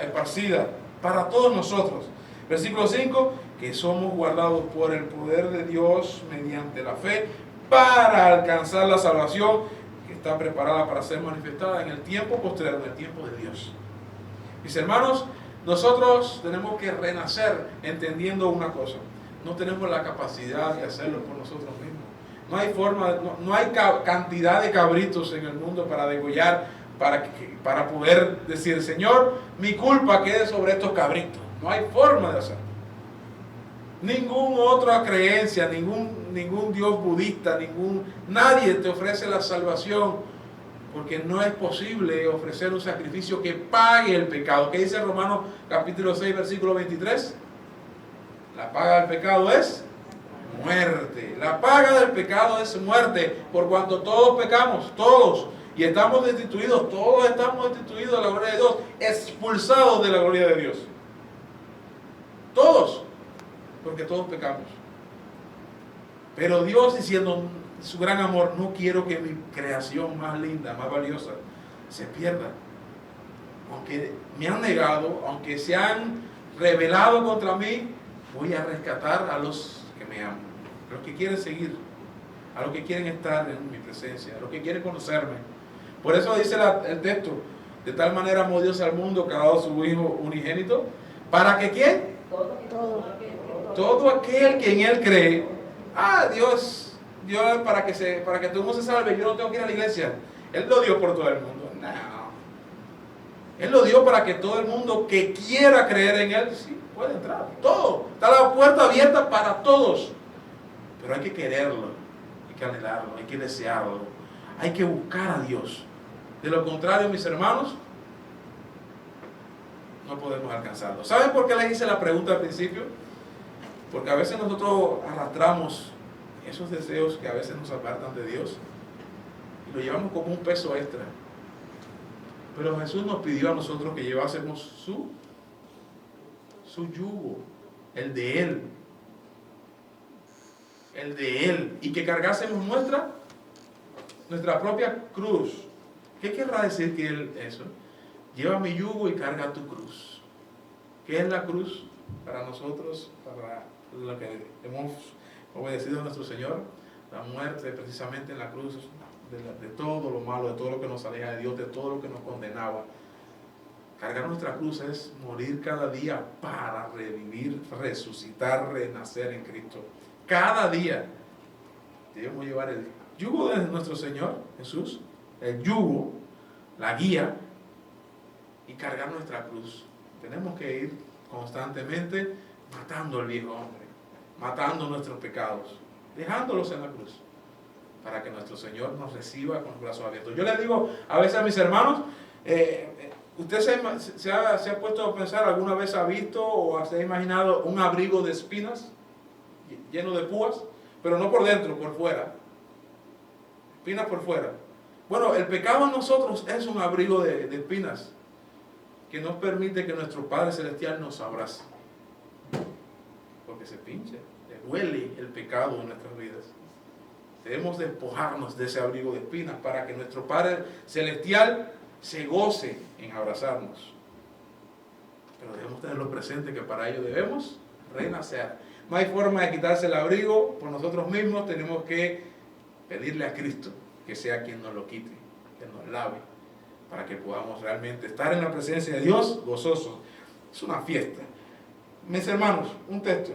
esparcida, para todos nosotros. Versículo 5, que somos guardados por el poder de Dios mediante la fe para alcanzar la salvación que está preparada para ser manifestada en el tiempo postrero, en el tiempo de Dios. Mis hermanos, nosotros tenemos que renacer entendiendo una cosa: no tenemos la capacidad de hacerlo por nosotros mismos. No hay forma, no hay cantidad de cabritos en el mundo para degollar, para poder decir: Señor, mi culpa quede sobre estos cabritos. No hay forma de hacerlo. Ninguna otra creencia, ningún Dios budista, nadie te ofrece la salvación, porque no es posible ofrecer un sacrificio que pague el pecado. ¿Qué dice Romanos capítulo 6, versículo 23? La paga del pecado es muerte. La paga del pecado es muerte, por cuanto todos pecamos, todos, y estamos destituidos, todos estamos destituidos de la gloria de Dios, expulsados de la gloria de Dios. Todos, porque todos pecamos. Pero Dios, diciendo su gran amor: no quiero que mi creación más linda, más valiosa, se pierda. Aunque me han negado, aunque se han rebelado contra mí, voy a rescatar a los que me aman, a los que quieren seguir, a los que quieren estar en mi presencia, a los que quieren conocerme. Por eso dice el texto: de tal manera amó Dios al mundo que ha dado su Hijo unigénito, para que ¿quién? Todo aquel que en Él cree. Dios para que todo el mundo se salve, yo no tengo que ir a la iglesia. Él lo dio por todo el mundo. No. Él lo dio para que todo el mundo que quiera creer en Él, sí, puede entrar. Todo. Está la puerta abierta para todos. Pero hay que quererlo, hay que anhelarlo, hay que desearlo, hay que buscar a Dios. De lo contrario, mis hermanos, no podemos alcanzarlo. ¿Saben por qué les hice la pregunta al principio? Porque a veces nosotros arrastramos esos deseos que a veces nos apartan de Dios y lo llevamos como un peso extra. Pero Jesús nos pidió a nosotros que llevásemos su yugo, el de Él, y que cargásemos nuestra propia cruz. ¿Qué querrá decir que Él eso? Lleva mi yugo y carga tu cruz. ¿Qué es la cruz para nosotros, para lo que hemos obedecido a nuestro Señor? la muerte precisamente en la cruz de todo lo malo, de todo lo que nos aleja de Dios, de todo lo que nos condenaba. Cargar nuestra cruz es morir cada día para revivir, resucitar, renacer en Cristo. Cada día debemos llevar el yugo de nuestro Señor Jesús, el yugo, la guía, y cargar nuestra cruz. Tenemos que ir constantemente matando al viejo hombre, matando nuestros pecados, dejándolos en la cruz, para que nuestro Señor nos reciba con los brazos abiertos. Yo les digo a veces a mis hermanos, ¿usted se ha puesto a pensar, alguna vez ha visto o se ha imaginado un abrigo de espinas lleno de púas? Pero no por dentro, por fuera. Espinas por fuera. Bueno, el pecado en nosotros es un abrigo de espinas que nos permite que nuestro Padre Celestial nos abrace. Porque se pinche, le duele el pecado en nuestras vidas. Debemos despojarnos de ese abrigo de espinas para que nuestro Padre Celestial se goce en abrazarnos. Pero debemos tenerlo presente que para ello debemos renacer. No hay forma de quitarse el abrigo por nosotros mismos. Tenemos que pedirle a Cristo que sea quien nos lo quite, que nos lave, para que podamos realmente estar en la presencia de Dios gozosos. Es una fiesta. Mis hermanos, un texto.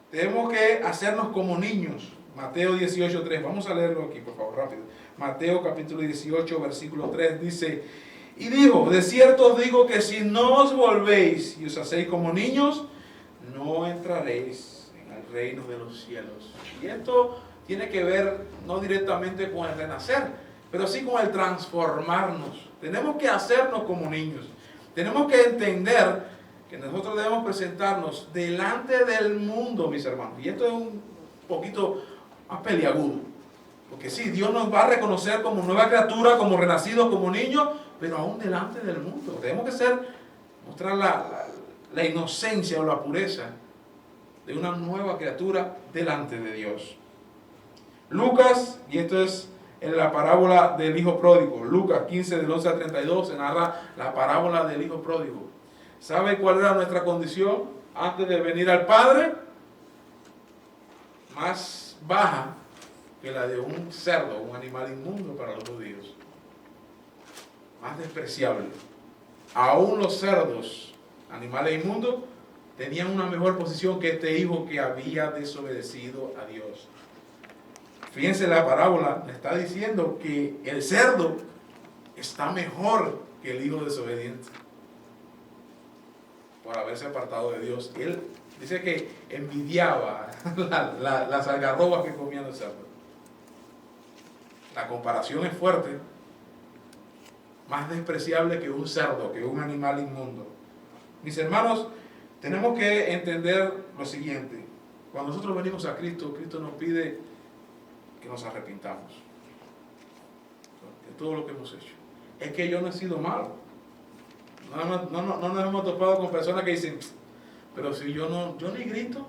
Tenemos que hacernos como niños. Mateo 18:3. Vamos a leerlo aquí, por favor, rápido. Mateo capítulo 18, versículo 3 dice: y dijo, de cierto os digo que si no os volvéis y os hacéis como niños, no entraréis en el reino de los cielos. Y esto tiene que ver no directamente con el renacer, pero sí con el transformarnos. Tenemos que hacernos como niños. Tenemos que entender que nosotros debemos presentarnos delante del mundo, mis hermanos. Y esto es un poquito más peliagudo. Porque sí, Dios nos va a reconocer como nueva criatura, como renacidos, como niños, pero aún delante del mundo. Tenemos que mostrar la inocencia o la pureza de una nueva criatura delante de Dios. Lucas, y esto es en la parábola del hijo pródigo, Lucas 15 del 11 al 32, se narra la parábola del hijo pródigo. ¿Sabe cuál era nuestra condición antes de venir al Padre? Más baja que la de un cerdo, un animal inmundo para los judíos. Más despreciable. Aún los cerdos, animales inmundos, tenían una mejor posición que este hijo que había desobedecido a Dios. Fíjense, la parábola está diciendo que el cerdo está mejor que el hijo desobediente por haberse apartado de Dios. Él dice que envidiaba las algarrobas que comían el cerdo. La comparación es fuerte. Más despreciable que un cerdo, que un animal inmundo. Mis hermanos, tenemos que entender lo siguiente. Cuando nosotros venimos a Cristo, Cristo nos pide que nos arrepintamos de todo lo que hemos hecho. Es que yo no he sido malo. No nos hemos topado con personas que dicen, pero si yo ni grito,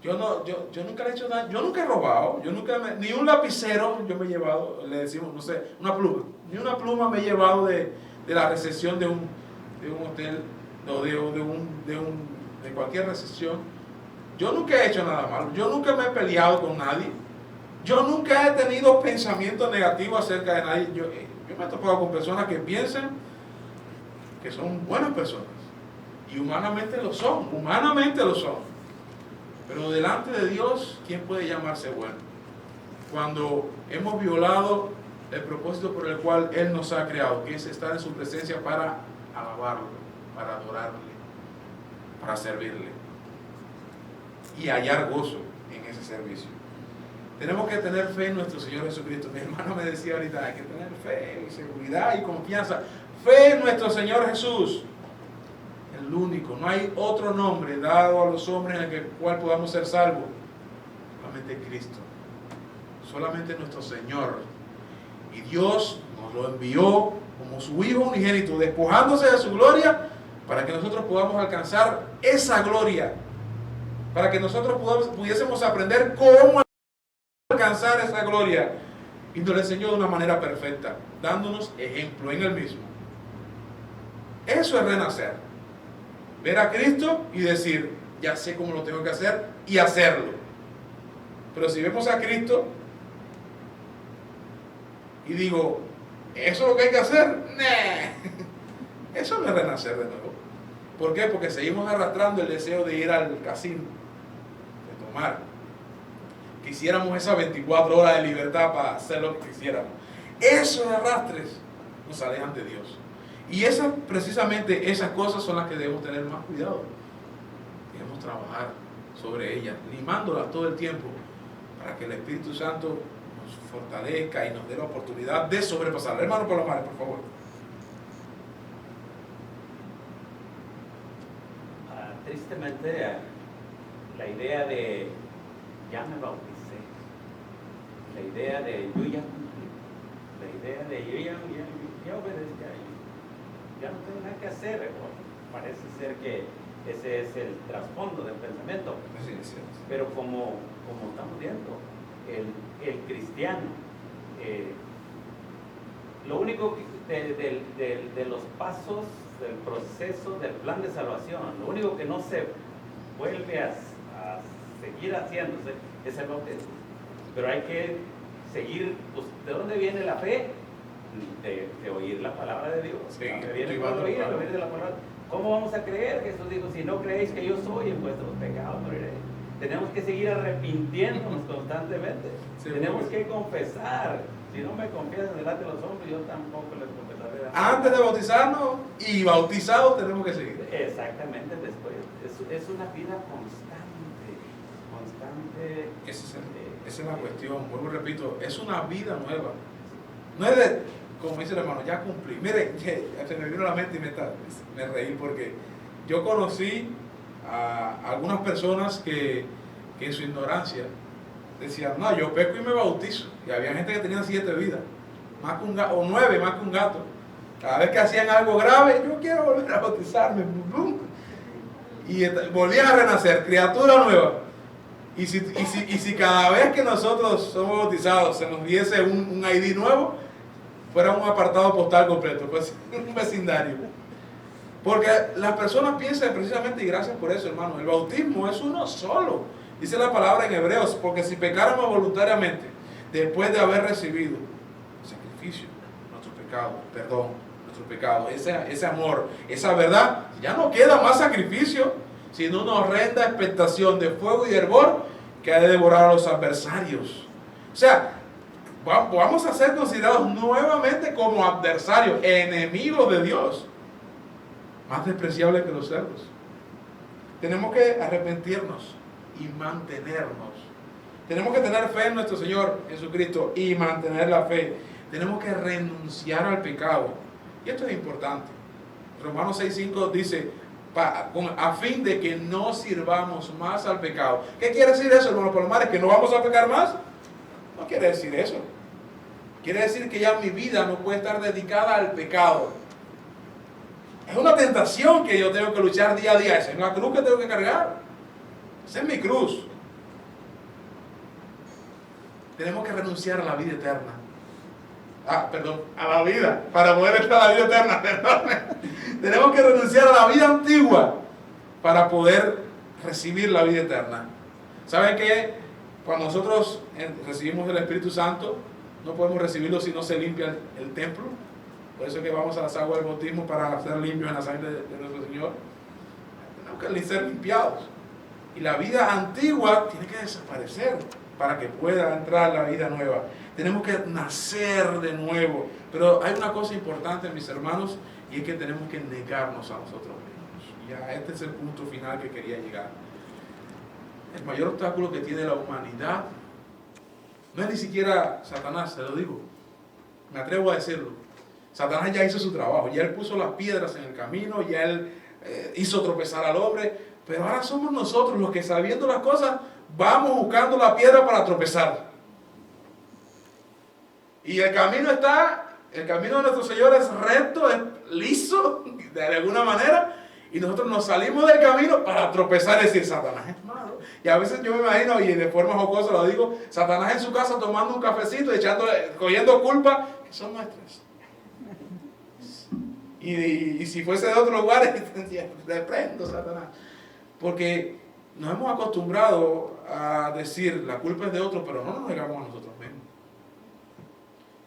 yo nunca le he hecho nada, yo nunca he robado, ni un lapicero yo me he llevado, le decimos, no sé, una pluma, ni una pluma me he llevado de la recepción de un hotel o de cualquier recepción. Yo nunca he hecho nada malo, yo nunca me he peleado con nadie, yo nunca he tenido pensamientos negativos acerca de nadie. Yo me he topado con personas que piensan que son buenas personas y humanamente lo son, pero delante de Dios, ¿quién puede llamarse bueno? Cuando hemos violado el propósito por el cual Él nos ha creado, que es estar en su presencia para alabarlo, para adorarle, para servirle y hallar gozo en ese servicio. Tenemos que tener fe en nuestro Señor Jesucristo. Mi hermano me decía ahorita, hay que tener fe y seguridad y confianza. Fe en nuestro Señor Jesús, el único. No hay otro nombre dado a los hombres en el cual podamos ser salvos. Solamente Cristo. Solamente nuestro Señor. Y Dios nos lo envió como su Hijo unigénito, despojándose de su gloria, para que nosotros podamos alcanzar esa gloria. Para que nosotros pudiésemos aprender cómo alcanzar esa gloria. Y nos lo enseñó de una manera perfecta, dándonos ejemplo en Él mismo. Eso es renacer. Ver a Cristo y decir, ya sé cómo lo tengo que hacer y hacerlo. Pero si vemos a Cristo y digo, ¿eso es lo que hay que hacer? ¡Nee! Eso no es renacer de nuevo. ¿Por qué? Porque seguimos arrastrando el deseo de ir al casino, de tomar. Quisiéramos esas 24 horas de libertad para hacer lo que quisiéramos. Esos arrastres nos alejan de Dios. Y precisamente esas cosas son las que debemos tener más cuidado. Debemos trabajar sobre ellas, limándolas todo el tiempo, para que el Espíritu Santo nos fortalezca y nos dé la oportunidad de sobrepasar. Hermano Palomares, por favor. Tristemente, la idea de ya me bauticé, la idea de yo ya cumplí, la idea de yo ya obedecí a ellos, ya no tengo nada que hacer. Parece ser que ese es el trasfondo del pensamiento. Pero como estamos viendo, el cristiano, lo único de los pasos del proceso del plan de salvación, lo único que no se vuelve a seguir haciéndose es el bautismo. Pero hay que seguir, pues, ¿de dónde viene la fe? De oír la palabra de Dios. Sí, Viene por oír de la palabra. ¿Cómo vamos a creer? Jesús dijo, si no creéis que yo soy, en vuestros pecados moriréis. Tenemos que seguir arrepintiéndonos constantemente. Sí, tenemos que confesar. Si no me confiesan delante de los hombres, yo tampoco les confesaré. Antes de bautizarnos y bautizados tenemos que seguir. Exactamente, después. Es una vida constante. Esa es la cuestión. Vuelvo y repito, es una vida nueva. No es de, como dice el hermano, ya cumplí. Mire, se me vino a la mente y me reí porque yo conocí a algunas personas que en su ignorancia decían, no, yo peco y me bautizo. Y había gente que tenía 7 vidas, más que un gato, o 9 más que un gato. Cada vez que hacían algo grave, yo quiero volver a bautizarme. Y volvían a renacer, criatura nueva. Y si cada vez que nosotros somos bautizados se nos diese un ID nuevo, fuera un apartado postal completo, pues un vecindario. Porque las personas piensan precisamente, y gracias por eso, hermano, el bautismo es uno solo. Dice la palabra en Hebreos, porque si pecáramos voluntariamente, después de haber recibido el sacrificio, nuestro pecado, perdón, nuestro pecado, ese amor, esa verdad, ya no queda más sacrificio, sino una horrenda expectación de fuego y hervor que ha de devorar a los adversarios. O sea, vamos a ser considerados nuevamente como adversarios, enemigos de Dios, más despreciables que los cerdos. Tenemos que arrepentirnos y mantenernos. Tenemos que tener fe en nuestro Señor Jesucristo y mantener la fe. Tenemos que renunciar al pecado. Y esto es importante. Romanos 6:5 dice, a fin de que no sirvamos más al pecado. ¿Qué quiere decir eso, hermano Palomares? ¿Que no vamos a pecar más? No quiere decir eso. Quiere decir que ya mi vida no puede estar dedicada al pecado. Es una tentación que yo tengo que luchar día a día. Esa es la cruz que tengo que cargar. Esa es mi cruz. Tenemos que renunciar a la vida eterna. A la vida, para poder estar a la vida eterna, perdón. Tenemos que renunciar a la vida antigua para poder recibir la vida eterna. ¿Saben qué? Cuando nosotros recibimos el Espíritu Santo, no podemos recibirlo si no se limpia el templo. Por eso es que vamos a las aguas del bautismo para ser limpios en la sangre de nuestro Señor. Tenemos que ser limpiados. Y la vida antigua tiene que desaparecer para que pueda entrar la vida nueva. Tenemos que nacer de nuevo. Pero hay una cosa importante, mis hermanos, y es que tenemos que negarnos a nosotros mismos. Ya este es el punto final que quería llegar. El mayor obstáculo que tiene la humanidad no es ni siquiera Satanás, se lo digo. Me atrevo a decirlo. Satanás ya hizo su trabajo, ya él puso las piedras en el camino, ya él hizo tropezar al hombre, pero ahora somos nosotros los que, sabiendo las cosas, vamos buscando la piedra para tropezar. Y el camino de nuestro Señor es recto, es liso, de alguna manera, y nosotros nos salimos del camino para tropezar y decir, Satanás es malo. Y a veces yo me imagino, y de forma jocosa lo digo, Satanás en su casa tomando un cafecito, cogiendo culpas que son nuestras. Y si fuese de otro lugar, reprendo, Satanás. Porque nos hemos acostumbrado a decir la culpa es de otro, pero no nos negamos a nosotros mismos.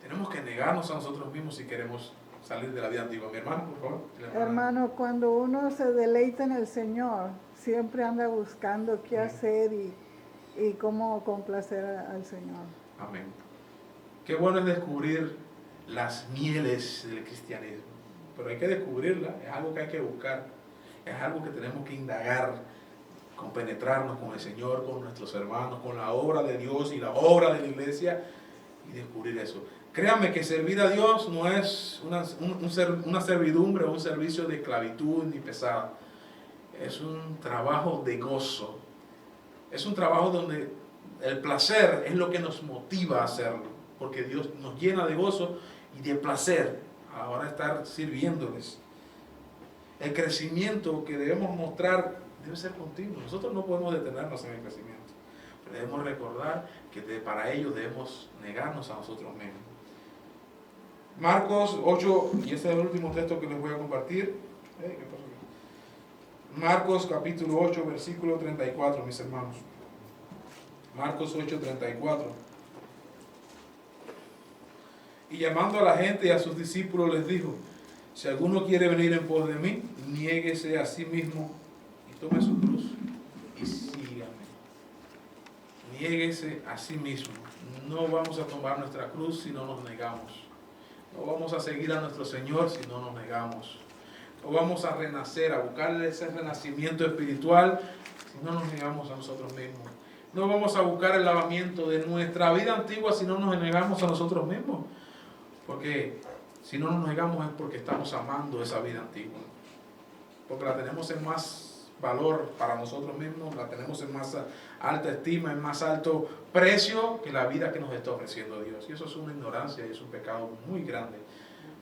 Tenemos que negarnos a nosotros mismos si queremos salir de la vida antigua. Mi hermano, por favor. Hermano, cuando uno se deleita en el Señor, siempre anda buscando qué hacer y cómo complacer al Señor. Amén. Qué bueno es descubrir las mieles del cristianismo, pero hay que descubrirla, es algo que hay que buscar, es algo que tenemos que indagar, compenetrarnos con el Señor, con nuestros hermanos, con la obra de Dios y la obra de la iglesia y descubrir eso. Créanme que servir a Dios no es una servidumbre o un servicio de esclavitud ni pesada, es un trabajo de gozo, es un trabajo donde el placer es lo que nos motiva a hacerlo, porque Dios nos llena de gozo y de placer a la hora de estar sirviéndoles. El crecimiento que debemos mostrar debe ser continuo. Nosotros no podemos detenernos en el crecimiento, pero debemos recordar que para ello debemos negarnos a nosotros mismos. Marcos 8, y este es el último texto que les voy a compartir. ¿Qué pasó aquí? Marcos capítulo 8, versículo 34, mis hermanos. Marcos 8, 34. Y llamando a la gente y a sus discípulos les dijo: si alguno quiere venir en pos de mí, niéguese a sí mismo y tome su cruz y sígame. Niéguese a sí mismo. No vamos a tomar nuestra cruz si no nos negamos. No vamos a seguir a nuestro Señor si no nos negamos. No vamos a renacer, a buscarle ese renacimiento espiritual si no nos negamos a nosotros mismos. No vamos a buscar el lavamiento de nuestra vida antigua si no nos negamos a nosotros mismos. Porque si no nos negamos es porque estamos amando esa vida antigua. Porque la tenemos en más valor para nosotros mismos, la tenemos en más alta estima, en más alto precio que la vida que nos está ofreciendo Dios. Y eso es una ignorancia y es un pecado muy grande.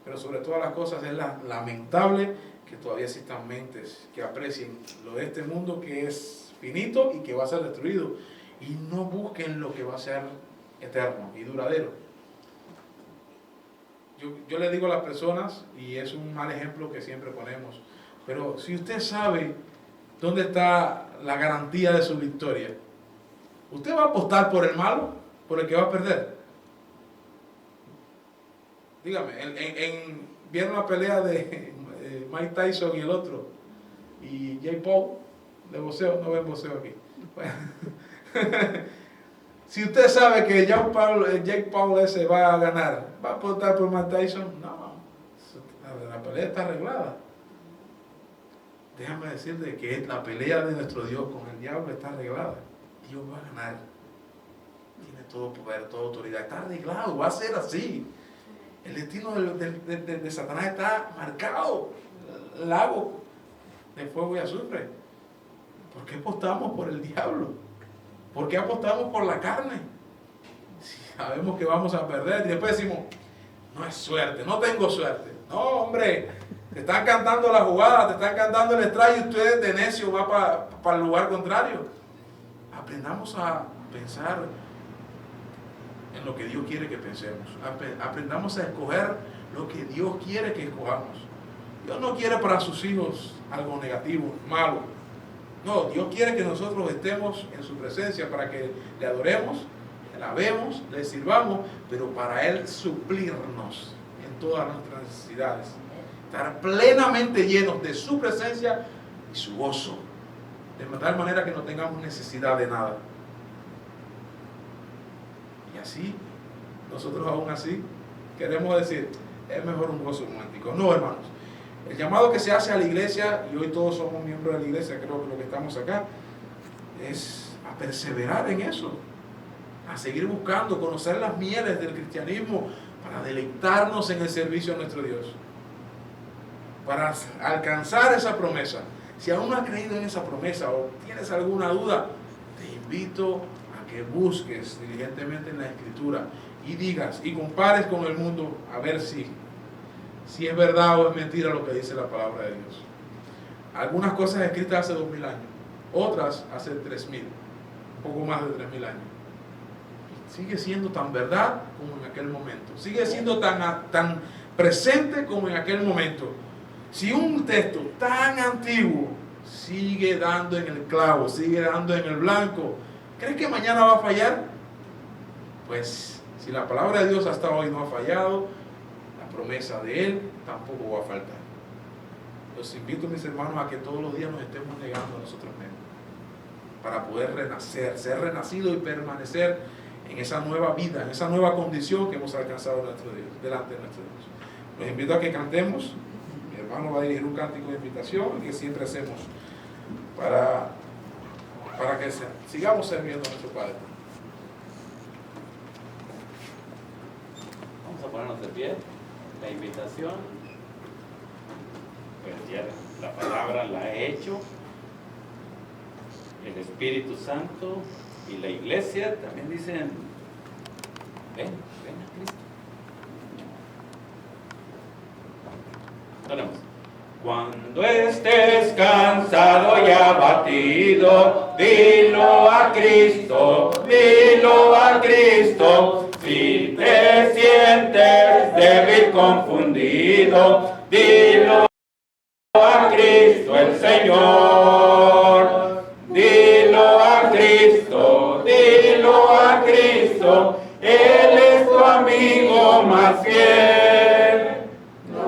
Pero sobre todas las cosas es lamentable que todavía existan mentes que aprecien lo de este mundo que es finito y que va a ser destruido, y no busquen lo que va a ser eterno y duradero. Yo le digo a las personas, y es un mal ejemplo que siempre ponemos, pero si usted sabe dónde está la garantía de su victoria, ¿usted va a apostar por el malo, por el que va a perder? Dígame, ¿vieron la pelea de Mike Tyson y el otro? Y Jake Paul, de boxeo, no ven boxeo aquí. Bueno. Si usted sabe que Jake Paul ese va a ganar, ¿va a apostar por Mike Tyson? No, la pelea está arreglada. Déjame decirte que la pelea de nuestro Dios con el diablo está arreglada. Dios va a ganar. Tiene todo poder, toda autoridad. Está arreglado, va a ser así. El destino de Satanás está marcado. Lago de fuego y azufre. ¿Por qué apostamos por el diablo? ¿Por qué apostamos por la carne? Si sabemos que vamos a perder y después decimos, no es suerte, no tengo suerte. No, hombre, te están cantando la jugada, te están cantando el strike y usted de necio va para el lugar contrario. Aprendamos a pensar en lo que Dios quiere que pensemos. Aprendamos a escoger lo que Dios quiere que escojamos. Dios no quiere para sus hijos algo negativo, malo. No, Dios quiere que nosotros estemos en su presencia para que le adoremos, le alabemos, le sirvamos, pero para Él suplirnos en todas nuestras necesidades. Estar plenamente llenos de su presencia y su gozo. De tal manera que no tengamos necesidad de nada. Y así, nosotros aún así, queremos decir, es mejor un gozo romántico. No, hermanos. El llamado que se hace a la iglesia, y hoy todos somos miembros de la iglesia, creo que lo que estamos acá, es a perseverar en eso, a seguir buscando, conocer las mieles del cristianismo, para deleitarnos en el servicio a nuestro Dios, para alcanzar esa promesa. Si aún no has creído en esa promesa o tienes alguna duda, te invito a que busques diligentemente en la Escritura y digas y compares con el mundo a ver si es verdad o es mentira lo que dice la palabra de Dios. Algunas cosas escritas hace 2000 años, otras hace 3000, un poco más de 3000 años. Sigue siendo tan verdad como en aquel momento, sigue siendo tan presente como en aquel momento. Si un texto tan antiguo Sigue dando en el clavo, sigue dando en el blanco. ¿Crees que mañana va a fallar? Pues si la palabra de Dios hasta hoy no ha fallado, la promesa de Él tampoco va a faltar. Los invito, mis hermanos, a que todos los días nos estemos negando a nosotros mismos para poder renacer, ser renacido y permanecer en esa nueva vida, en esa nueva condición que hemos alcanzado delante de nuestro Dios. Los invito a que cantemos. Mi hermano va a dirigir un cántico de invitación que siempre hacemos para que sigamos sirviendo a nuestro Padre. Vamos a ponernos de pie. La invitación, pues ya la palabra la he hecho. El Espíritu Santo y la iglesia también dicen, ven a Cristo. Tenemos. Cuando estés cansado y abatido, dilo a Cristo, dilo a Cristo. Si te sientes débil, confundido, dilo a Cristo el Señor. Dilo a Cristo, dilo a Cristo, Él es tu amigo más fiel.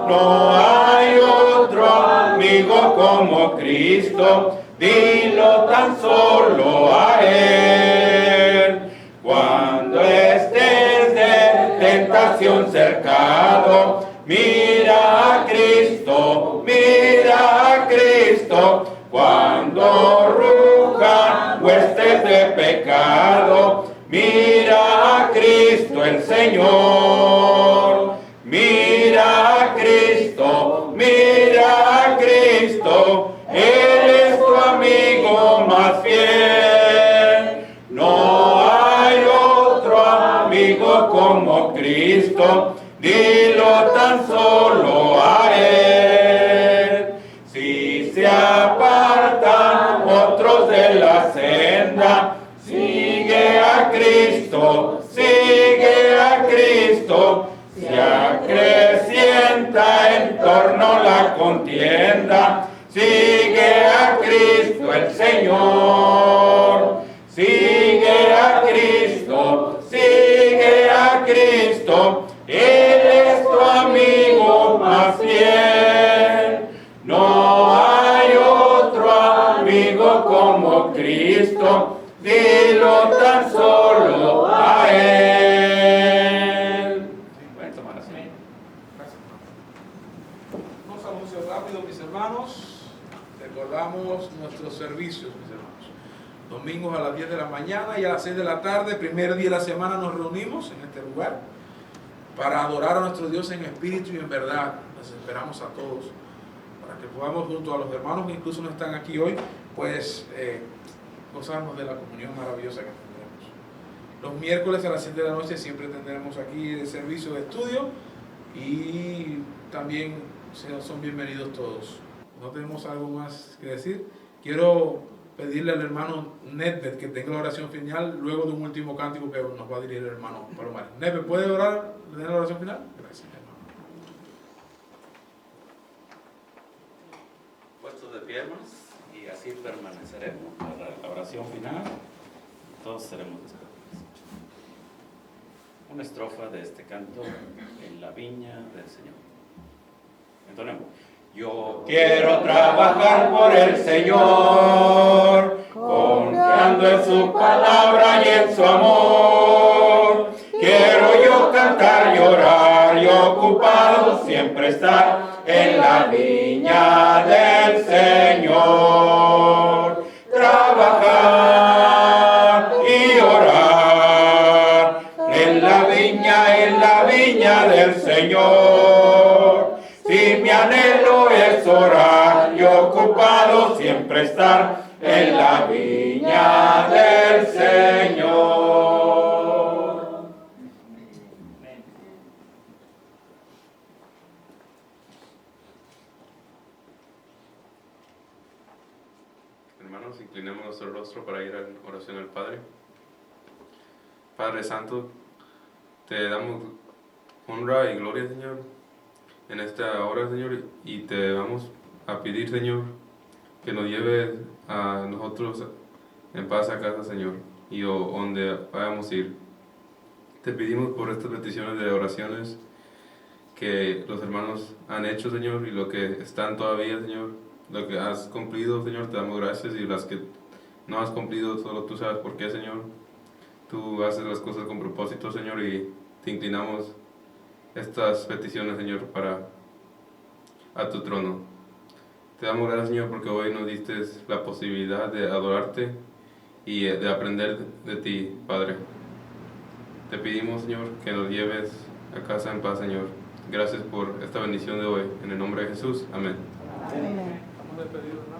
No hay otro amigo como Cristo, dilo tan solo a Él. Cuando estés de tentación cercado, mira a Cristo, mira a Cristo. Cuando rujan huestes de pecado, mira a Cristo el Señor. Mira a Cristo, mira a Cristo, Él es tu amigo más fiel. No hay otro amigo como Cristo, dilo tan solo a Él. Si se apartan otros de la senda, sigue a Cristo, sigue a Cristo. Se acrecienta en torno la contienda, sigue a Cristo el Señor. Sigue a Cristo, sigue a Cristo, Él es tu amigo más fiel. No hay otro amigo como Cristo, dilo tan solo a Él. Pueden tomar asiento. Gracias. Unos anuncios rápidos, mis hermanos. Recordamos nuestros servicios, mis hermanos. Domingos a las 10 de la mañana y a las 6 de la tarde, primer día de la semana, nos reunimos en este lugar para adorar a nuestro Dios en espíritu y en verdad. Les esperamos a todos para que podamos, junto a los hermanos que incluso no están aquí hoy, pues gozarnos de la comunión maravillosa que tendremos. Los miércoles a las 7 de la noche siempre tendremos aquí el servicio de estudio y también son bienvenidos todos. No tenemos algo más que decir. Quiero pedirle al hermano Nedved que tenga la oración final luego de un último cántico que nos va a dirigir el hermano Palomares. Nedved, ¿puede orar? ¿Tener la oración final? Gracias, hermano. Puestos de pie, hermanos, y así permaneceremos para la oración final. Todos seremos despedidos. Una estrofa de este canto en la viña del Señor. Entonemos. Yo quiero trabajar por el Señor, confiando en su palabra y en su amor. Quiero yo cantar y orar y ocupado siempre estar en la viña del Señor. Trabajar y orar en la viña del Señor. Si mi anhelo es orar y ocupado siempre estar en la viña del Señor. Hermanos, inclinemos nuestro rostro para ir a la oración al Padre. Padre Santo, te damos honra y gloria, Señor, en esta hora, Señor, y te vamos a pedir, Señor, que nos lleve a nosotros en paz a casa, Señor, y donde vayamos a ir. Te pedimos por estas peticiones de oraciones que los hermanos han hecho, Señor, y lo que están todavía, Señor, lo que has cumplido, Señor, te damos gracias, y las que no has cumplido, solo tú sabes por qué, Señor. Tú haces las cosas con propósito, Señor, y te inclinamos estas peticiones, Señor, a tu trono. Te damos gracias, Señor, porque hoy nos diste la posibilidad de adorarte y de aprender de ti, Padre. Te pedimos, Señor, que nos lleves a casa en paz, Señor. Gracias por esta bendición de hoy. En el nombre de Jesús. Amén. Amén. Estamos despedidos, ¿no?